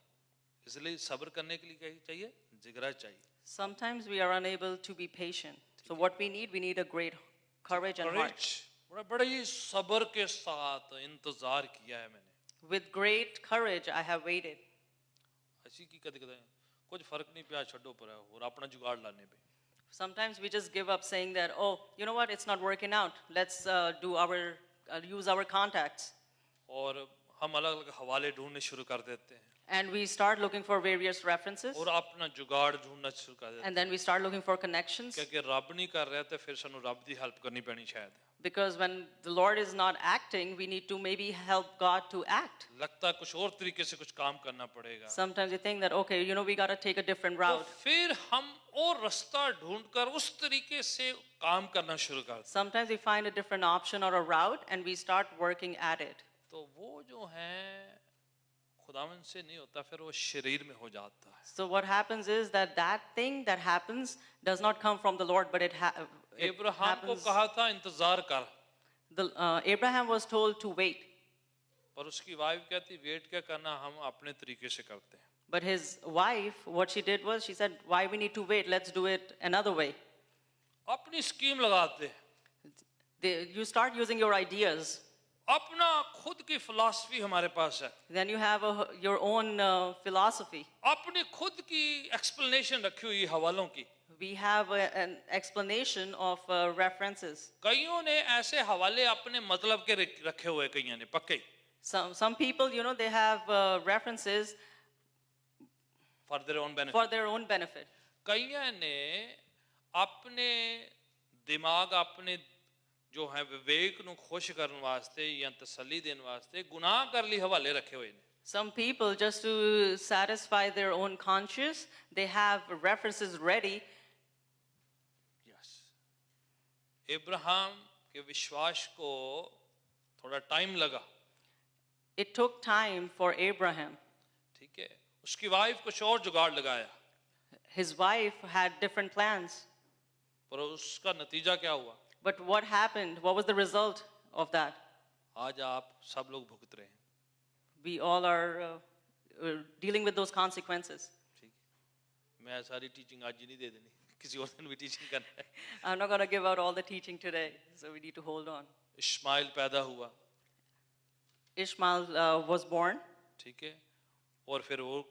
इसलिए सब्र करने के लिए क्या चाहिए? जिगरा चाहिए। Sometimes we are unable to be patient. So what we need a great courage and heart. बड़ा ही सब्र के साथ इंतजार किया है मैंने। With great courage I have waited. ऐसी की कदे कदे कुछ फर्क नहीं पिया, छड्डो पर है और अपना जुगाड़ लाने पे। Sometimes we just give up saying that, oh, you know what, it's not working out. Let's use our contacts. और हम अलग अलग हवाले ढूंढने शुरू कर देते हैं And we start looking for various references. और अपना जुगाड़ ढूंढना शुरू कर देते हैं। And then we start looking for connections. क्योंकि रब नहीं कर रहे थे, फिर सानू रब दी हेल्प करनी पैनी शायद। Because when the Lord is not acting, we need to maybe help God to act. लगता है कुछ और तरीके से कुछ काम करना पड़ेगा। Sometimes we think that, okay, we got to take a different तो route. फिर हम और रास्ता ढूंढकर उस तरीके से काम करना शुरू कर देते Sometimes we find a different option or a route and we start working at it. हैं। तो वो जो है खुदावन से नहीं होता, फिर वो शरीर में हो जाता है। So what happens is that thing that happens does not come from the Lord, but it Ibrahim को happens. कहा था इंतजार कर, Abraham was told to wait, पर उसकी वाइफ कहती वेट क्या करना, हम अपने तरीके से करते हैं। but his wife, what she did was she said, "Why we need to wait? Let's do it another way." अपनी स्कीम लगाते हैं, You start using your ideas. अपना खुद की फिलॉसफी हमारे पास है, Then you have your own philosophy. अपनी खुद की एक्सप्लेनेशन रखी हुई हवालों की। We have an explanation of references. कईयों ने ऐसे हवाले अपने मतलब के रखे हुए, कईयों ने पक्के Some people, they have references for their own benefit. for their own benefit. कईयों ने अपने दिमाग, अपने जो है विवेक ਨੂੰ खुश करने वास्ते या तसल्ली देने वास्ते गुनाह कर ली हवाले रखे हुए ने। Some people, just to satisfy their own conscience, they have references ready. Yes, Ibrahim के विश्वास को थोड़ा टाइम लगा। It took time for Abraham. ठीक है, उसकी वाइफ कुछ और जुगाड़ लगाया, His wife had different plans. पर उसका नतीजा क्या हुआ? But what happened? What was the result of that? आज आप सब लोग भुगत रहे हैं। We all are dealing with those consequences. ठीक है, मैं सारी टीचिंग आज ही नहीं दे देनी, किसी और दिन भी टीचिंग करना है। I'm not going to give out all the teaching today, so we need to hold on. Ismail पैदा हुआ, Ishmael was born, ठीक है, और फिर वो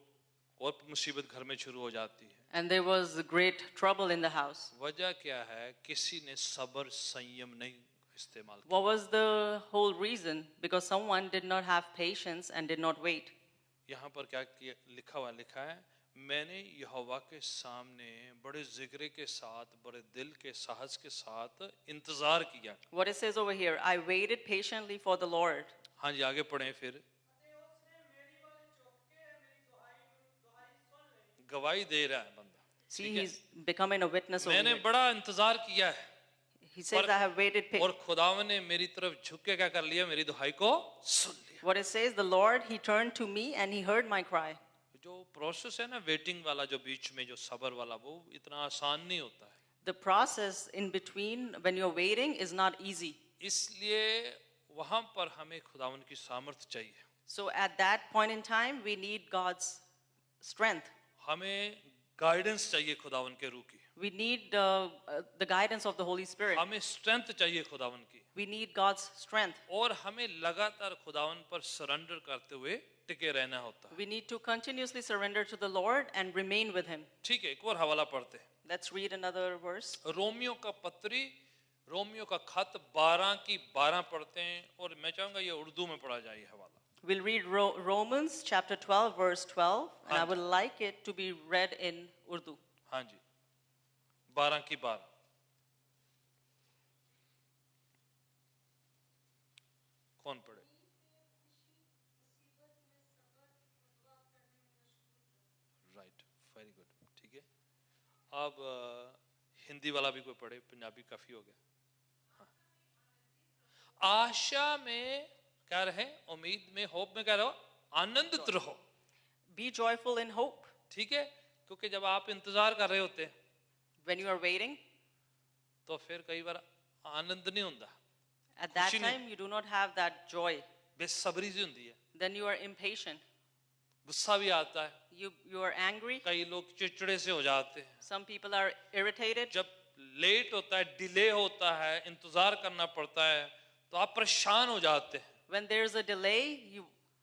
और मुसीबत घर में शुरू हो जाती है। and there was great trouble in the house. वजह क्या है? किसी ने सब्र संयम नहीं इस्तेमाल किया। What was the whole reason? Because someone did not have patience and did not wait. यहाँ पर क्या लिखा है, मैंने यहोवा के सामने बड़े जिक्र के साथ, बड़े दिल के साहस के साथ इंतजार किया। What it says over here, I waited patiently for the Lord. हाँ जी, आगे पढ़ें फिर। गवाही दे रहा है बंदा। See, he's becoming a witness over मैंने here. बड़ा इंतजार किया है He says, I have waited. और खुदावन ने मेरी तरफ झुक के क्या कर लिया? मेरी दुहाई को सुन लिया। What it says, the Lord, he turned to me and he heard my cry. जो जो प्रोसेस है ना वेटिंग वाला, जो बीच में जो सब्र वाला, वो इतना आसान नहीं होता है। The process in between when you're waiting is not easy. इसलिए वहां पर हमें खुदावन की सामर्थ चाहिए, So at that point in time, we need God's strength. हमें गाइडेंस चाहिए खुदावन के रूह की, We need the guidance of the Holy Spirit. हमें स्ट्रेंथ चाहिए खुदावन की, We need God's strength. और हमें लगातार खुदावन पर सरेंडर करते हुए टिके रहना होता है। We need to continuously surrender to the Lord and remain with Him. ठीक है, एक और हवाला पढ़ते हैं। Let's read another verse. Romeo का पत्री, रोमियो का खत 12 की 12 पढ़ते हैं, और मैं चाहूंगा ये उर्दू में पढ़ा जाए ये हवाला। We'll read Romans chapter 12, verse 12, and I would like it to be read in Urdu. हाँ जी, 12 की 12। कौन पढ़े? राइट, वेरी गुड, ठीक है। अब हिंदी वाला भी कोई पढ़े, पंजाबी काफी हो गया। हाँ। आशा में क्या रहे, उम्मीद में, होप में क्या रहो, आनंदित रहो। Be joyful in hope. ठीक है, क्योंकि जब आप इंतजार कर रहे होते हैं When you are waiting, तो फिर कई बार आनंद नहीं होता, at that खुशी नहीं। time you do not have that joy. बेसब्री सी होती है, Then you are impatient. गुस्सा भी आता है, You are angry. कई लोग चिड़चिड़े से हो जाते हैं। Some people are irritated. जब लेट होता है, डिले होता है, इंतजार करना पड़ता है, तो आप परेशान हो जाते हैं। When there's a delay,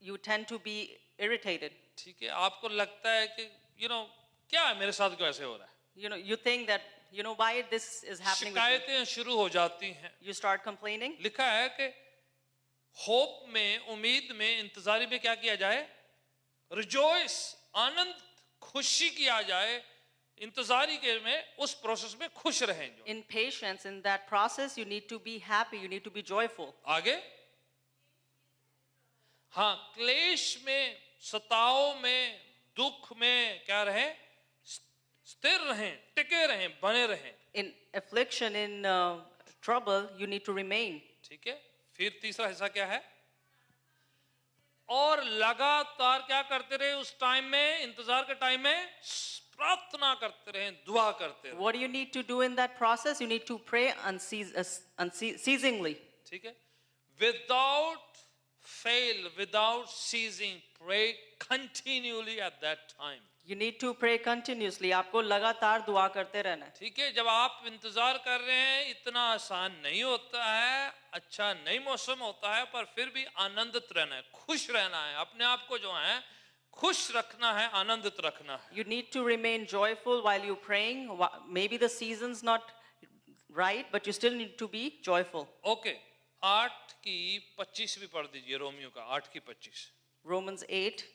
you tend to be irritated. ठीक है, आपको लगता है कि क्या है, मेरे साथ क्यों ऐसे हो रहा है। You think that, why this is happening with me. शिकायतें शुरू हो जाती हैं। You start complaining. लिखा है कि होप में, उम्मीद में, इंतजारी में क्या किया जाए, रिजॉइस, आनंद, खुशी किया जाए। इंतजारी के में, उस प्रोसेस में खुश रहें। जो In patience, in that process, you need to be happy. You need to be joyful. आगे, हाँ, क्लेश में, सताओ में, दुख में क्या रहें, स्थिर रहें, टिके रहें, बने रहें। In affliction, in trouble, you need to remain. ठीक है, फिर तीसरा हिस्सा क्या है, और लगातार क्या करते रहे, उस टाइम में, इंतजार के टाइम में प्रार्थना करते रहे, दुआ करते रहे। What do you need to do in that process? You need to pray unceasingly. ठीक है, without fail, without ceasing, pray continually at that time. You need to pray continuously. आपको लगातार दुआ करते रहना है. ठीक है, जब आप इंतजार कर रहे हैं, इतना आसान नहीं होता है, अच्छा नहीं मौसम होता है, पर फिर भी आनंदित रहना है, खुश रहना है, अपने आप को जो है खुश रखना है, आनंदित रखना है। You need to remain joyful while you're praying. Maybe the season's not right, but you still need to be joyful. Okay, 8 की 25 भी पढ़ दीजिए, रोमियो का 8 की 25। Romans 8,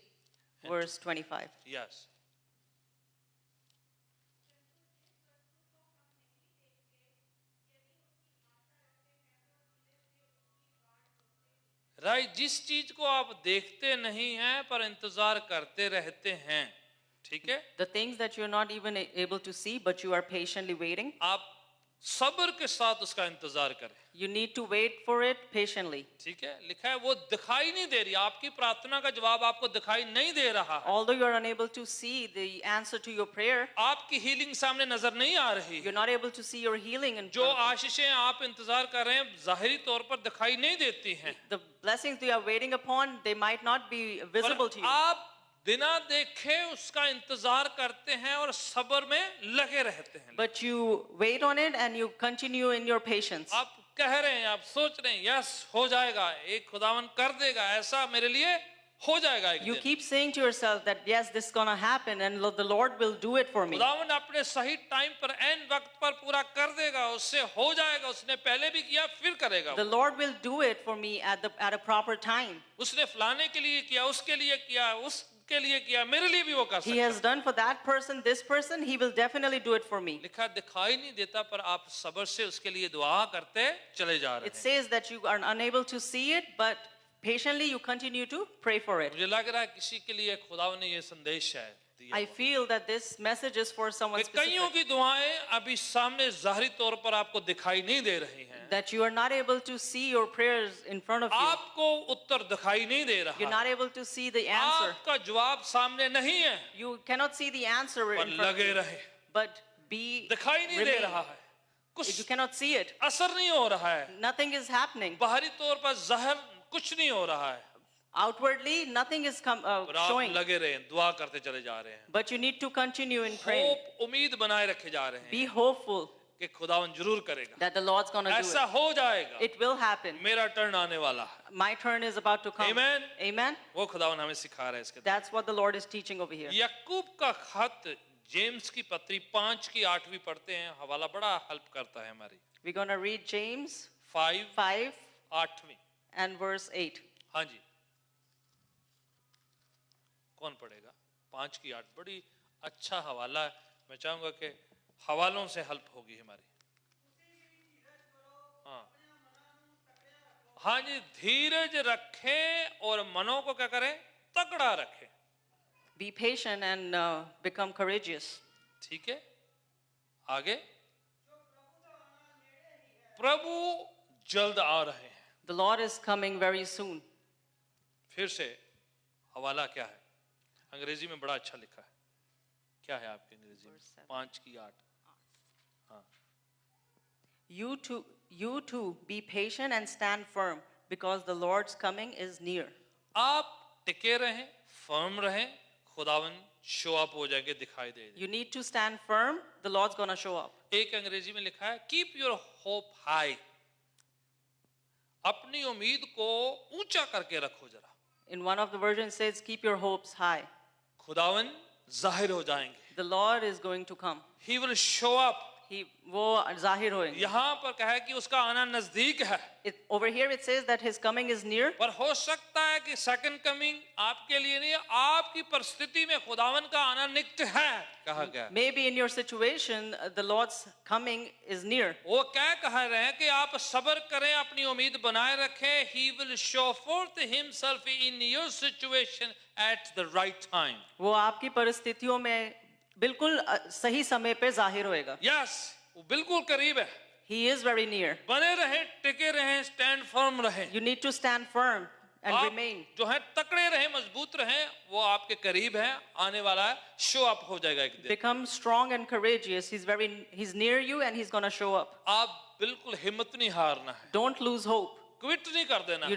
verse 25. यस, राइट, जिस चीज को आप देखते नहीं हैं पर इंतजार करते रहते हैं, ठीक है, The things that you're not even able to see, but you are patiently waiting, आप सब्र के साथ उसका इंतजार करें। you need to wait for it patiently. ठीक है, लिखा है वो दिखाई नहीं दे रही, आपकी प्रार्थना का जवाब आपको दिखाई नहीं दे रहा है, Although you're unable to see the answer to your prayer, आपकी हीलिंग सामने नजर नहीं आ रही you're है, not able to see your healing in जो front of you. आशीषें आप इंतजार कर रहे हैं जाहिरी तौर पर दिखाई नहीं देती हैं, The blessings you are waiting upon, they might not be visible पर to you. आप बिना देखे उसका इंतजार करते हैं और सब्र में लगे रहते हैं। But you wait on it and you continue in your patience. आप कह रहे हैं, आप सोच रहे हैं, यस हो जाएगा, एक खुदावन कर देगा, ऐसा मेरे लिए हो जाएगा एक You दिन। keep saying to yourself that yes, this is gonna happen and the Lord will do it for me. खुदावन अपने सही टाइम पर, एन वक्त पर पूरा कर देगा, उससे हो जाएगा, उसने पहले भी किया फिर करेगा। The Lord will do it for me at a proper time. उसने फलाने के लिए किया, उसके लिए किया, उसके लिए किया, मेरे लिए भी वो कर He सकता has है। done for that person, this person, He will definitely do it for me. लिखा दिखाई नहीं देता, पर आप सब्र से उसके लिए दुआ करते चले जा रहे It हैं। says that you are unable to see it, but patiently you continue to pray for it. मुझे लग रहा है किसी के लिए खुदावन ने ये संदेश है दिया I feel that this message is for someone कि कईयों specific. की दुआएं अभी सामने जाहिरी तौर पर आपको दिखाई नहीं दे रही हैं, that you are not able to see your prayers in front of you. आपको उत्तर दिखाई नहीं दे You're रहा not है, able to see the answer. आपका जवाब सामने नहीं है, You cannot see the answer पर in front of लगे you. रहे, But be दिखाई नहीं दे remain. रहा है, You कुछ cannot see it. असर नहीं हो रहा है, Nothing is happening. बाहरी तौर पर जाहिर कुछ नहीं हो रहा है, Outwardly, nothing is पर आप showing. लगे रहे, दुआ करते चले जा रहे हैं, But you need to continue in praying. Hope उम्मीद बनाए रखे जा रहे हैं Be hopeful कि खुदावन जरूर करेगा, that the Lord's gonna do ऐसा it. हो जाएगा, It will happen. मेरा टर्न आने वाला है, My turn is about to come. Amen. Amen. वो खुदावन हमें सिखा रहा है इसके That's what the Lord is teaching over here. याकूब का खत जेम्स की पत्री 5 की 8वीं पढ़ते हैं, हवाला बड़ा हेल्प करता है हमारी। We're gonna read James 5 5 8वीं, and verse 8. हाँ जी, कौन पढ़ेगा? 5 की 8 बड़ी अच्छा हवाला है, मैं चाहूंगा कि हवालों से हेल्प होगी हमारी। हाँ हाँ जी, धीरज रखें और मनों को क्या करें? तगड़ा रखें। Be patient and become courageous. ठीक है, आगे, प्रभु जल्द आ रहे हैं। The Lord is coming very soon. फिर से हवाला क्या है? अंग्रेजी में बड़ा अच्छा लिखा है, क्या है आपके अंग्रेजी में? 5 की 8। हाँ, You too be patient and stand firm because the Lord's coming is near. आप टिके रहें, फर्म रहें, खुदावन शो अप हो जाएंगे, दिखाई दे। You need to stand firm. The Lord's gonna show up. एक अंग्रेजी में लिखा है कीप योर होप हाई, अपनी उम्मीद को ऊंचा करके रखो जरा, In one of the versions says, keep your hopes high. खुदावन जाहिर हो जाएंगे, The Lord is going to come. He will show up. वो जाहिर होएंगे. यहाँ पर कहा है कि उसका आना नजदीक है, Over here it says that his coming is near. पर हो सकता है कि सेकंड कमिंग आपके लिए नहीं, आपकी परिस्थिति में खुदावन का आना निकट है, कहा गया। Maybe in your situation, the Lord's coming is near. वो क्या कह रहे हैं कि आप सब्र करें, अपनी उम्मीद बनाए रखें, he will show forth himself in your situation at the right time. वो आपकी परिस्थितियों में बिल्कुल सही समय पे जाहिर होएगा. Yes, वो बिल्कुल करीब है, He is very near. बने रहें, टिके रहें, स्टैंड फर्म रहें, You need to stand firm and आप remain. जो है तकड़े रहें, मजबूत रहें, वो आपके करीब है, आने वाला है, शो अप हो जाएगा एक दिन। Become strong and courageous. He's near you and he's gonna show up. आप बिल्कुल हिम्मत नहीं हारना है, Don't lose hope. क्विट नहीं कर देना है, You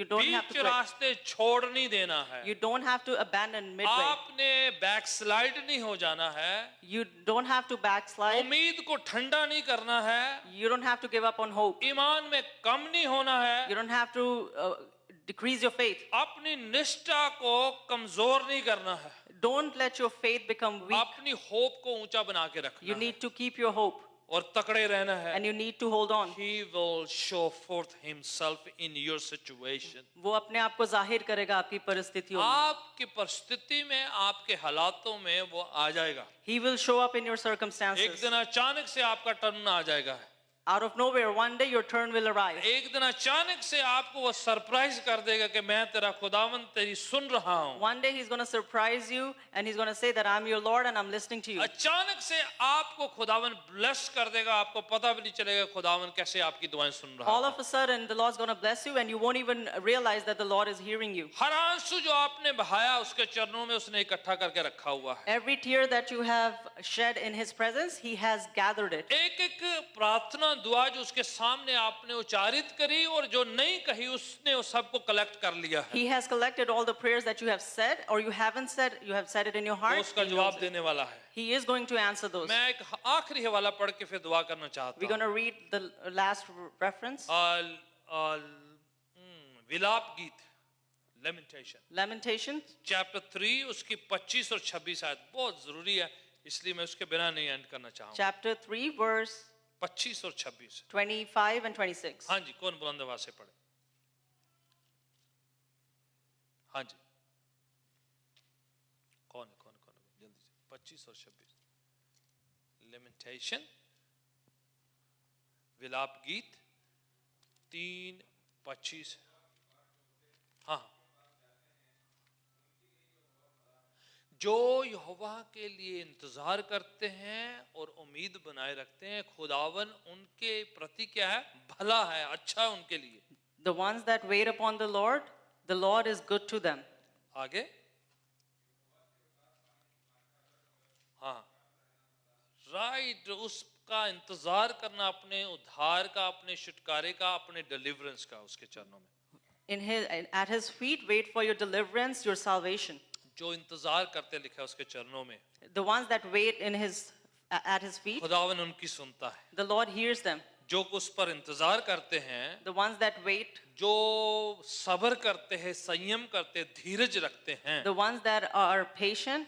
don't have to beach quit. रास्ते छोड़ नहीं देना है, You don't have to abandon midway. आपने बैकस्लाइड नहीं हो जाना है, You don't have to backslide. उम्मीद को ठंडा नहीं करना है, You don't have to give up on hope. ईमान में कम नहीं होना है, You don't have to decrease your faith. अपनी निष्ठा को कमजोर नहीं करना है, Don't let your faith become weak. अपनी होप को ऊंचा बना के रखना You है need to keep your hope और तकड़े रहना है। and you need to hold on. He will show forth himself in your situation. वो अपने आप को जाहिर करेगा आपकी परिस्थितियों में. आपकी परिस्थिति में, आपके हालातों में वो आ जाएगा। He will show up in your एक circumstances. दिन अचानक से आपका टर्न आ जाएगा, Out of nowhere, one day your turn will arrive. एक दिन अचानक से आपको वो सरप्राइज कर देगा कि मैं तेरा खुदावन तेरी सुन रहा हूँ। One day he's going to surprise you and he's going to say that I'm your Lord and I'm listening to you. अचानक से आपको खुदावन ब्लेस कर देगा, आपको पता भी नहीं चलेगा खुदावन कैसे आपकी दुआएं सुन रहा All है। of a sudden, the Lord's going to bless you and you won't even realize that the Lord is hearing you. हर आंसू जो आपने बहाया उसके चरणों में उसने इकट्ठा करके रखा हुआ है। Every tear that you have shed in his presence, he has gathered it. एक एक प्रार्थना दुआ जो उसके सामने आपने उच्चारित करी और जो नहीं कही उसने उस सबको कलेक्ट कर लिया है। He has collected all the prayers that you have said or you haven't said, you have said it in your वो heart. उसका He जवाब knows it. देने वाला है। He is going to answer those. मैं एक आखिरी हवाला पढ़ के फिर दुआ करना चाहता We're going हूँ। to read the last reference. विलाप गीत, लेमेंटेशन, Lamentations चैप्टर 3 उसकी 25 और 26 आयत बहुत जरूरी है, इसलिए मैं उसके बिना नहीं एंड करना चाहूँगा। chapter 3 verse 25 और 26। 25 and 26. हाँ जी, कौन बुलंद आवाज से पढ़े? हाँ जी, कौन जल्दी से 25 और 26। लेमेंटेशन, विलाप गीत 3:25। हाँ, जो यहोवा के लिए इंतजार करते हैं और उम्मीद बनाए रखते हैं, खुदावन उनके प्रति क्या है, भला है, अच्छा है उनके लिए। The ones that wait upon the Lord is good to them. आगे, हाँ, राइट, उसका इंतजार करना, अपने उद्धार का, अपने छुटकारे का, अपने डिलीवरेंस का, उसके चरणों में। At his feet, wait for your deliverance, your salvation. जो इंतजार करते, लिखा है उसके चरणों में, The ones that wait at his feet, खुदावन उनकी सुनता है। the Lord hears them. जो उस पर इंतजार करते हैं, The ones that wait, जो सब्र करते हैं, संयम करते हैं, धीरज रखते हैं, the ones that are patient,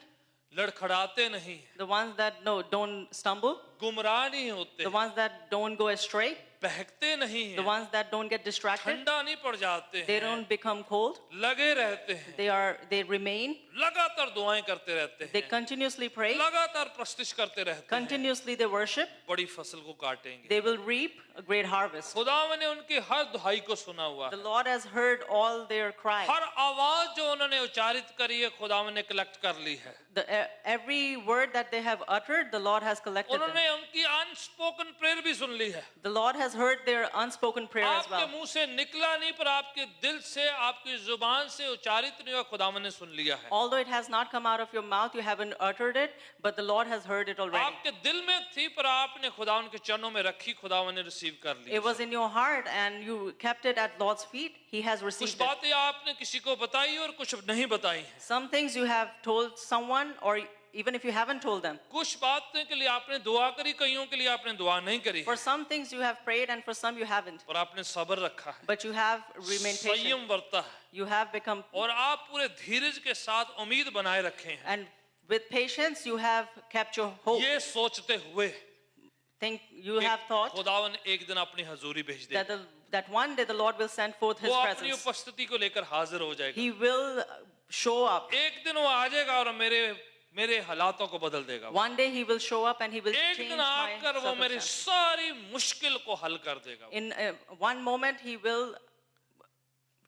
लड़खड़ाते नहीं, the ones that don't stumble, गुमराह नहीं होते, the ones that don't go astray, बहकते नहीं the हैं, ones that don't get distracted, ठंडा नहीं पड़ जाते they हैं, don't become cold, लगे रहते हैं, they remain, लगातार दुआएं करते रहते they हैं, continuously pray, लगातार प्रस्तुति करते रहते हैं, continuously they worship, बड़ी फसल को काटेंगे। they will reap a great harvest. खुदावन ने उनकी हर दुहाई को सुना हुआ The है, Lord has heard all their cries. हर आवाज जो उन्होंने उच्चारित करी है, खुदावन ने कलेक्ट कर ली है। Every word that they have uttered, the Lord has collected them. उन्होंने उनकी अनस्पोकन प्रेयर भी सुन ली है। The Lord has heard their unspoken prayer as आपके well. मुंह से निकला नहीं, पर आपके दिल से, आपकी जुबान से उच्चारित नहीं हुआ, खुदावन ने सुन लिया है। Although it has not come out of your mouth, you haven't uttered it, but the Lord has heard it already. आपके दिल में थी, पर आपने खुदावन के चरणों में रखी, खुदावन ने रिसीव कर ली। It was in your heart and you kept it at Lord's feet. He has कुछ received it. बातें आपने किसी को बताई और कुछ नहीं बताई हैं। Some things you have told someone, or even if you haven't told them. कुछ बातों के लिए आपने दुआ करी, कईयों के लिए आपने दुआ नहीं करी, For some things you have prayed and for some you haven't. पर आपने सब्र रखा है, But you have remained patient. संयम बरता है, You have become, और आप पूरे धीरज के साथ उम्मीद बनाए रखे हैं, and with patience you have kept your hope. ये सोचते हुए You have thought खुदावन एक दिन अपनी हजूरी भेज that, they, that one day the Lord will send forth His वो अपनी presence. उपस्थिति को लेकर हाजिर हो जाएगा। He will show up. एक दिन वो आ जाएगा और मेरे हालातों को बदल देगा। One day He will show up and He will एक change दिन my आकर वो मेरी circumstances. सारी मुश्किल को हल कर देगा। In one moment He will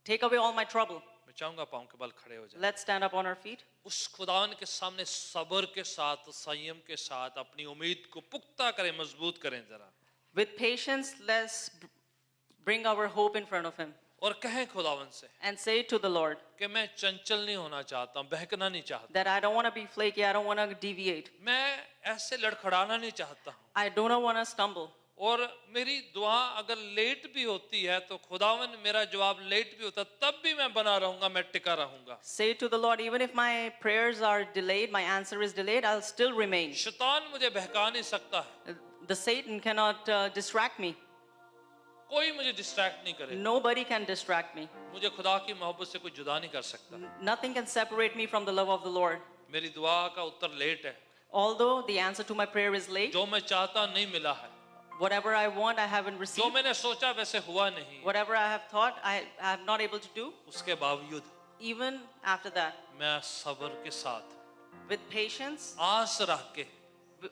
take away all my trouble. मैं चाहूंगा पाँव के बल खड़े हो जाए। Let's stand up on our feet. उस खुदावन के सामने सब्र के साथ, संयम के साथ अपनी उम्मीद को पुख्ता करें, मजबूत करें जरा, With patience, let's bring our hope in front of Him और कहें खुदावन से and say to the Lord कि मैं चंचल नहीं होना चाहता हूं, बहकना नहीं चाहता, that I don't want to be flaky, I don't want to deviate, मैं ऐसे लड़खड़ाना नहीं चाहता हूं, I don't want to stumble. और मेरी दुआ अगर लेट भी होती है तो खुदावन मेरा जवाब लेट भी होता, तब भी मैं बना रहूंगा, मैं टिका रहूंगा। Say to the Lord, even if my prayers are delayed, my answer is delayed, I'll still remain. शैतान मुझे बहका नहीं सकता है, The Satan cannot distract me. कोई मुझे डिस्ट्रैक्ट नहीं करे, Nobody can distract me. मुझे खुदा की मोहब्बत से कोई जुदा नहीं कर सकता। Nothing can separate me from the love of the Lord. मेरी दुआ का उत्तर लेट है, Although the answer to my prayer is late, जो मैं चाहता नहीं मिला है, whatever I want, I haven't जो received. मैंने सोचा वैसे हुआ नहीं, Whatever I have thought, I am not able to do. उसके बावजूद Even after that, मैं सब्र के साथ with patience, आस रख के I'm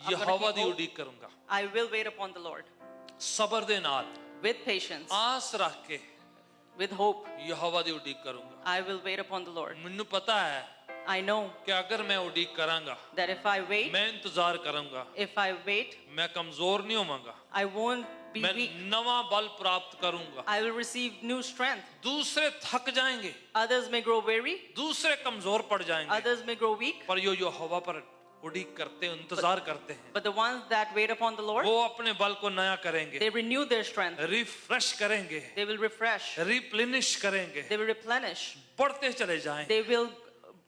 gonna Jehovah keep the hope. उड़ीक करूंगा, I will wait upon the Lord. सब्र दे नाल With patience, आस रख के with hope, यहोवा दी उड़ीक करूंगा। I will wait upon the Lord. मैनू पता है I know कि अगर मैं उड़ीक करांगा, that if I wait, मैं इंतजार करूंगा, if I wait, मैं कमजोर नहीं होवांगा, I won't be मैं weak. नवा बल प्राप्त करूंगा। I will receive new strength. दूसरे थक जाएंगे, Others may grow weary, दूसरे कमजोर पड़ जाएंगे, others may grow weak, पर यो यहोवा पर उड़ीक करते हैं, इंतजार करते हैं, but the ones that wait upon the Lord, वो अपने बल को नया करेंगे, they renew their strength. Refresh करेंगे, They will refresh. रिप्लेनिश करेंगे, They will replenish. बढ़ते चले जाएंगे, They will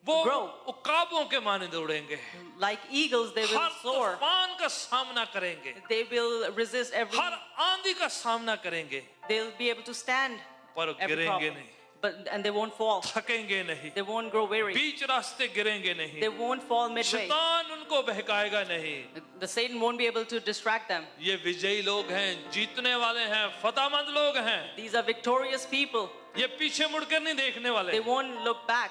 वो grow. उकाबों के माने दौड़ेंगे, Like eagles, they will her soar. तूफान का सामना करेंगे, They will resist every. हर आंधी का सामना करेंगे, They'll be able to stand पर every गिरेंगे problem. नहीं, And they won't fall. थकेंगे नहीं, They won't grow weary. बीच रास्ते गिरेंगे नहीं, They won't fall midway. शैतान उनको बहकाएगा नहीं। The Satan won't be able to distract them. ये विजयी लोग हैं, जीतने वाले हैं, फतेहमंद लोग हैं, These are victorious people. ये पीछे मुड़कर नहीं देखने वाले, They won't look back.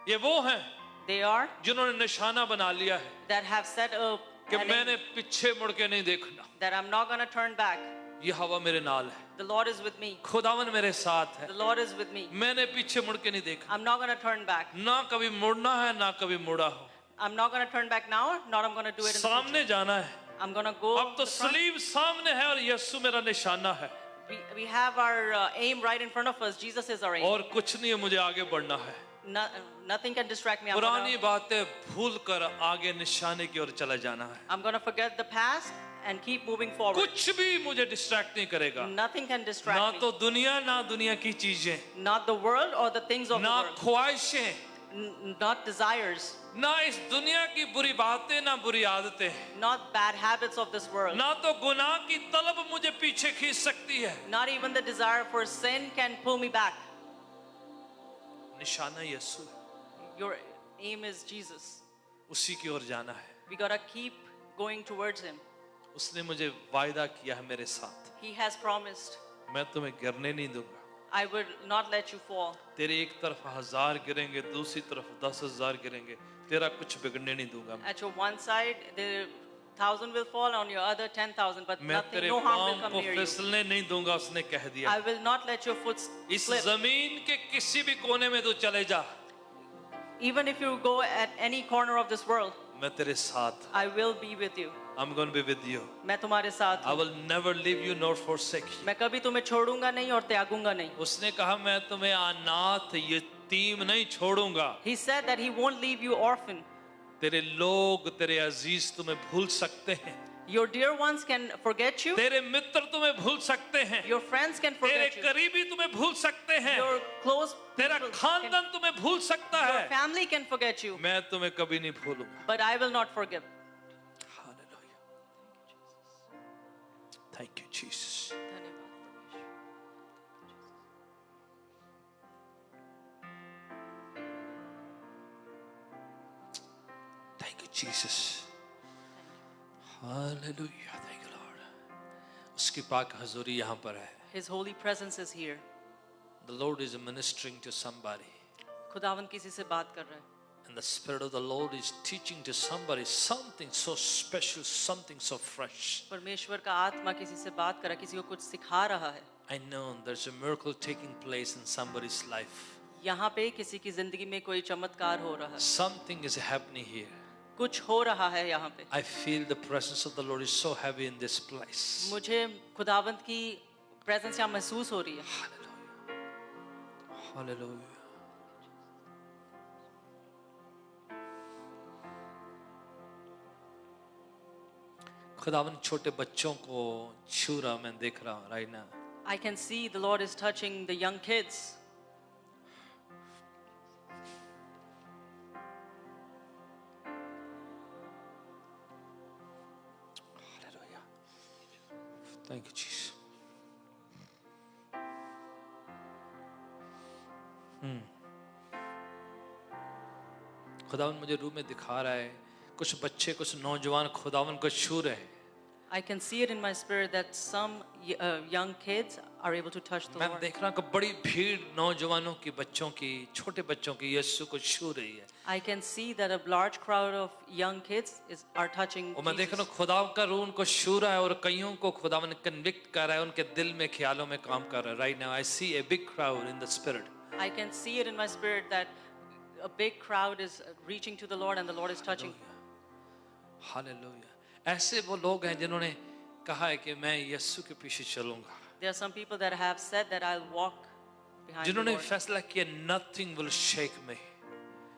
ये वो हैं They are जिन्होंने निशाना बना लिया है that have set up कि मैंने पीछे मुड़ के नहीं देखना, that I'm not going to turn back. ये हवा मेरे नाल है, The Lord is with me. खुदावन मेरे साथ है, The Lord is with me. मैंने पीछे मुड़ के नहीं देखा, I'm not going to turn back. ना कभी मुड़ना है ना कभी मुड़ा हो, I'm not going to turn back now, not I'm going to do it in the सामने future. जाना है. I'm going to go अब to तो the front. सलीब सामने है और यीशु मेरा निशाना है, We have our aim right in front of us. Jesus is our aim. और कुछ नहीं है, मुझे आगे बढ़ना है. Nothing can distract me. पुरानी बातें भूल कर आगे निशाने की ओर चला जाना है. I'm going to forget the past and keep moving forward. कुछ भी मुझे डिस्ट्रैक्ट नहीं करेगा, Nothing can ना distract me. तो दुनिया ना दुनिया की चीजें, Not the world or the things of the ना world. Khwahishein, Not desires. ना इस दुनिया की बुरी बातें, ना बुरी आदतें, Not bad habits of this world. ना तो गुनाह की तलब मुझे पीछे खींच सकती है. Not even the desire for sin can pull me back. निशाना यीशु है, Your aim is Jesus. उसी की ओर जाना है. We gotta keep going towards Him. उसने मुझे वायदा किया है मेरे साथ, He has promised, मैं तुम्हें गिरने नहीं दूंगा. I will not let you fall. तेरे एक तरफ 1000 गिरेंगे, दूसरी तरफ 10,000 गिरेंगे, तेरा कुछ बिगड़ने नहीं दूंगा. At your one side, the 1,000 will fall, on your other 10,000, but मैं nothing, तेरे no harm will पाँव come को near you. फिसलने नहीं दूंगा, उसने कह दिया. I will not let your foot इस slip. जमीन के किसी भी कोने में तू चले जा, Even if you go at any corner of this world, मैं तेरे साथ. I will be with you. I'm going to be with you. मैं तुम्हारे साथ I हूँ. will never leave you nor forsake you. मैं कभी तुम्हें छोड़ूंगा नहीं और त्यागूंगा नहीं. उसने कहा मैं तुम्हें अनाथ यतीम नहीं छोड़ूंगा. He said that He won't leave you orphan. तेरे लोग, तेरे अजीज तुम्हें भूल सकते हैं, Your dear ones can forget you. तेरे मित्र तुम्हें भूल सकते हैं, Your friends can तेरे forget you. करीबी तुम्हें भूल सकते हैं, Your close तेरा people can, खानदान तुम्हें भूल सकता your है, family can forget you. मैं तुम्हें कभी नहीं भूलूंगा. But I will not forgive. Hallelujah. Thank you, Jesus. Thank you, Jesus. Hallelujah. Thank you, Lord. उसकी पाक हजूरी यहाँ पर है. His holy presence is here. The Lord is ministering to somebody, खुदावन किसी से बात कर रहा है. and the Spirit of the Lord is teaching to somebody something so special, something so fresh. परमेश्वर का आत्मा किसी से बात कर रहा है, किसी को कुछ सिखा रहा है. I know there's a miracle taking place in somebody's life. यहाँ पे किसी की जिंदगी में कोई चमत्कार हो रहा है. Something is happening here. कुछ हो रहा है यहाँ पे. I feel the presence of the Lord is so heavy in this place. मुझे खुदावंत की प्रेजेंस यहाँ महसूस हो रही है. Hallelujah. Hallelujah. खुदावन छोटे बच्चों को छू रहा मैं देख रहा हूँ right now. I can see the Lord is touching the young kids. Hallelujah. Thank you, Jesus. खुदावन मुझे रूम में दिखा रहा है कुछ बच्चे कुछ नौजवान खुदावन को छू रहे हैं. I can see it in my spirit that some young kids are able to touch the मैं Lord. देख रहा हूँ कि बड़ी भीड़ नौजवानों की बच्चों की छोटे बच्चों की यीशु को छू रही है. I can see that a large crowd of young kids are touching और मैं देख रहा Jesus. हूँ खुदा का रूह उनको छू रहा है और कईयों को खुदावन कन्विक्ट कर रहा है उनके दिल में ख्यालों में काम कर रहा है. Right now I see a big crowd in the spirit. I can see it in my spirit that a big crowd is reaching to the Lord and the Lord is touching. Hallelujah. ऐसे वो लोग हैं जिन्होंने कहा है कि मैं यीशु के पीछे चलूंगा. There are some people that have said that I'll walk behind the जिन्होंने Lord. फैसला किया nothing will shake me.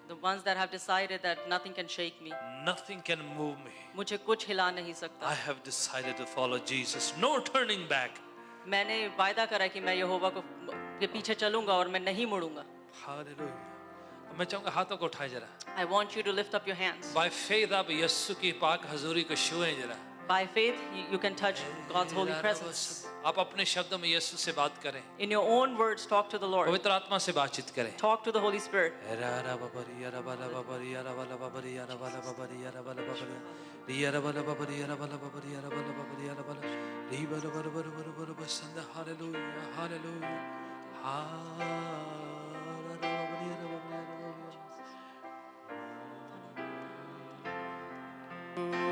The ones that have decided that nothing can shake me. Nothing can move me. मुझे कुछ हिला नहीं I सकता. have decided to follow Jesus. No turning back. मैंने वायदा करा कि मैं यहोवा को के पीछे चलूंगा और मैं नहीं मुड़ूंगा. हालेलुया. मैं चाहूंगा हाथों को उठाए जरा. I want you to lift up your hands. By faith आप यीशु की पाक हजूरी को छुएं जरा. By faith, you can touch God's holy presence. आप अपने शब्दों में यीशु से बात करें. In your own words, talk to the Lord. पवित्र आत्मा से बातचीत करें. Talk to the Holy Spirit.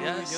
Yes.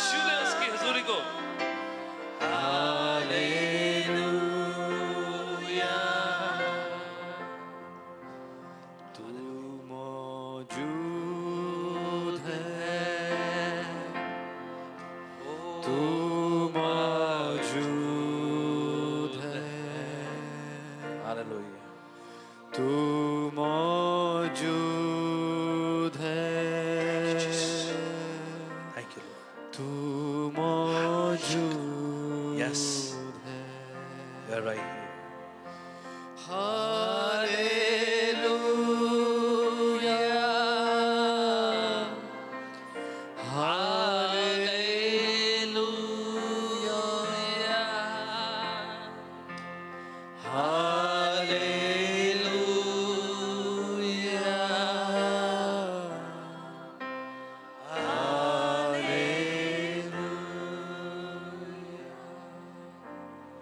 शूले उसकी हजूरी को तू मौजूद है, तू मौजूद है, हालेलुया तू मौजूद है, थैंक यू तू मौजूद Yes. है। यू आर राइट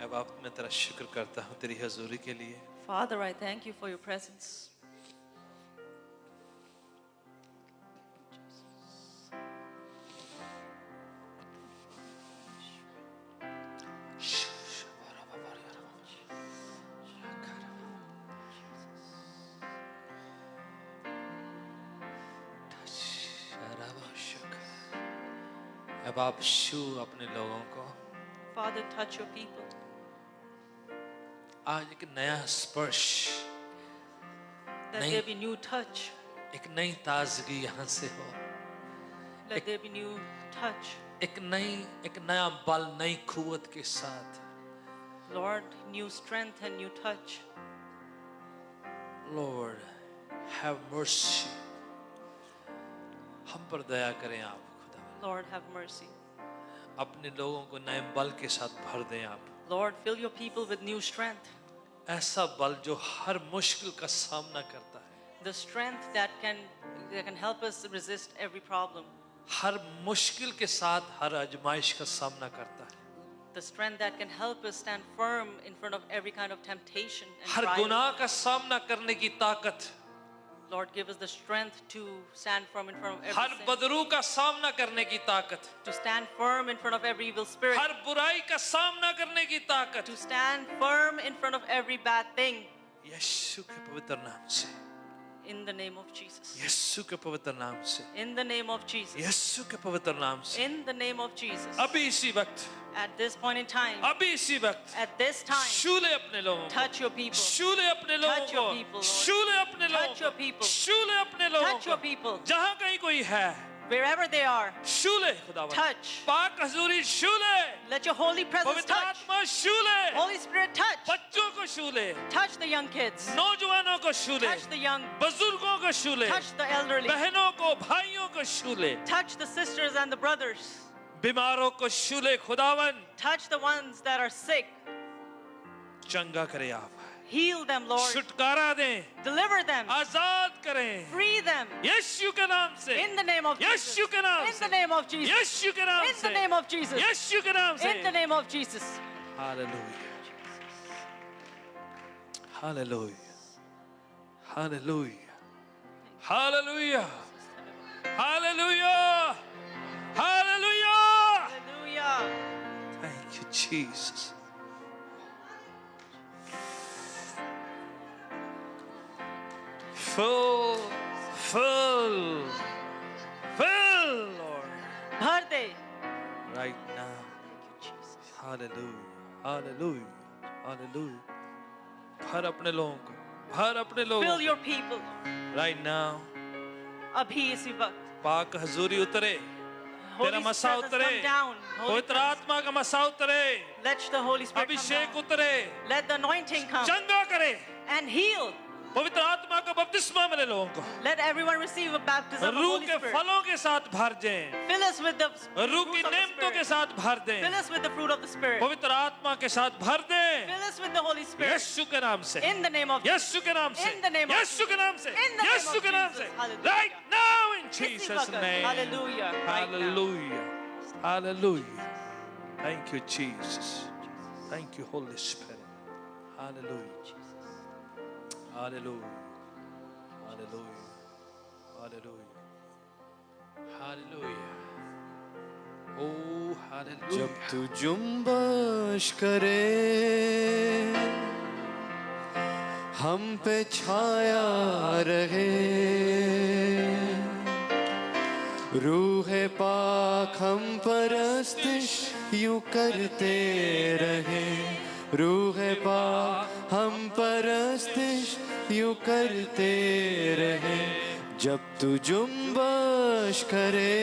अब आप मैं तेरा शुक्र करता हूँ तेरी हजूरी के लिए Father, I thank you for your presence. अब आप शू अपने लोगों को Father, touch your people. आज एक नया स्पर्श Let Nahi. there be new touch. एक नई ताजगी यहाँ से हो Let there be new touch. एक नया बल नई कुव्वत के साथ Lord, new strength and new touch. Lord have mercy हम पर दया करें आप खुदा Lord, have mercy. अपने लोगों को नए बल के साथ भर दें आप Lord, fill your people with new strength. ऐसा बल जो हर मुश्किल का सामना करता है The strength that can help us resist every problem. हर मुश्किल के साथ हर आजमाइश का सामना करता है The strength that can help us stand firm in front of every kind of temptation and her trial. गुनाह का सामना करने की ताकत Lord, give us the strength to stand firm in front of every her sin, Badru का सामना करने की ताकत to stand firm in front of every evil spirit, हर बुराई का सामना करने की ताकत to stand firm in front of every bad thing. यीशु के पवित्र नाम से In the name of Jesus. यीशु के पवित्र नाम से In the name of Jesus. यीशु के पवित्र नाम से In the name of Jesus. अभी इसी वक्त At this point in time, अभी इसी वक्त at this time, शूले अपने लोगों को touch your people. शूले अपने लोगों Touch your को people, Lord. शूले अपने लोगों Touch your को people. शूले अपने लोगों Touch your को people. जहाँ कहीं कोई है Wherever they are, शूले खुदावन touch. पाक हजूरी शूले Let your holy presence पवित्र touch. आत्मा शूले Holy Spirit, touch. बच्चों को शूले Touch the young kids. नौजवानों को शूले Touch the young. बुजुर्गों को शूले Touch the elderly. बहनों को भाइयों को शूले Touch the sisters and the brothers. बीमारों को शूले खुदावन Touch the ones that are sick. चंगा करे आप Heal them, Lord. छुटकारा दें Deliver them. आजाद करें Free them. यीशु के नाम से In the name of Jesus. यीशु के नाम In से the name of Jesus. यीशु के नाम In से the name of Jesus. यीशु के नाम से In the name of Jesus. Hallelujah hallelujah hallelujah hallelujah hallelujah hallelujah Hallelujah. Thank you Jesus Full Lord भर दे. right now Hallelujah Hallelujah Hallelujah भर अपने लोगों को भर अपने लोगों Fill को your people. right now अभी इसी वक्त. पाक हजूरी उतरे Holy तेरा Spirit मसा has उतरे come down. Holy पवित्र Spirit, आत्मा का मसा उतरे let the Holy Spirit come Abhishek down. उतरे Let the anointing come चंगा करे and heal. पवित्र आत्मा का बपतिस्मा मिले लोगों को, Let everyone receive a baptism of रूह Holy के Spirit. फलों के साथ भर जाएं, Fill us with the रूह की fruits of the नेमतों के Spirit. साथ भर दें, Fill us with the fruit of the Spirit. पवित्र आत्मा के साथ भर दें, Fill us with the Holy Spirit. यीशु के नाम से, In the name of Jesus. यीशु के नाम से, In the name of यीशु के नाम से, In the name Yeshu of के नाम से, Jesus. Hallelujah. right now in इसी Jesus वक्त. name, Hallelujah. Right now. hallelujah, hallelujah. Thank you Jesus, thank you Holy Spirit, hallelujah, hallelujah, hallelujah, hallelujah, hallelujah. Oh, hallelujah. जब तू जुम्बश करे हम पे छाया रहे, रूह पाक हम परस्तिश यूं करते रहे, रूह पाक हम परस्तिश यूं करते रहे। जब तू जुम्बश करे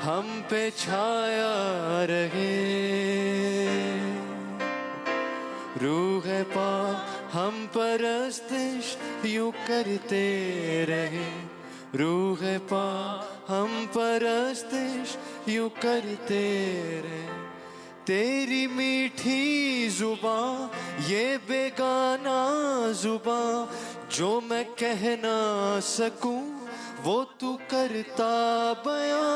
हम पे छाया रहे, रूह पाक हम परस्तिश यूं करते रहे, रूह पाक हम परस्तिश यूं करते रहे। तेरी मीठी जुबां ये बेगाना जुबां जो मैं कह ना सकूं वो तू करता बयां।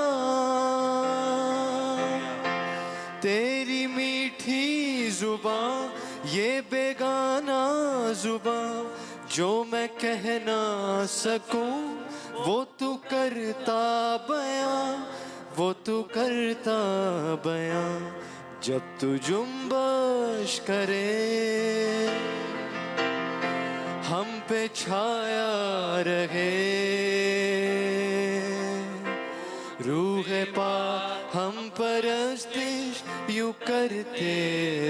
तेरी मीठी जुबां ये बेगाना जुबां जो मैं कह ना सकूं वो तू करता बयां, वो तू करता बयां। जब तू जुम्बश करे हम पे छाया रहे, रूह पाक हम परस्तिश यूं करते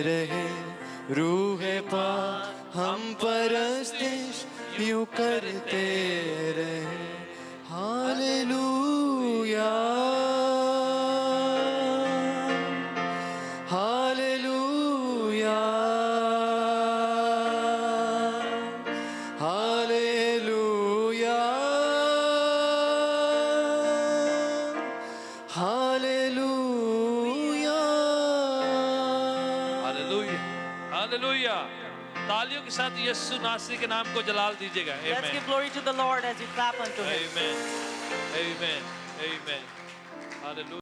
रहे, रूह पाक हम परस्तिश यूं करते रहे। Hallelujah, hallelujah, hallelujah, hallelujah, hallelujah, hallelujah. तालियों के साथ यीशु नासरी के नाम को जलाल दीजिएगा। Let's Amen. give glory to the Lord as we clap unto Him. Amen. Amen. Amen. Hallelujah.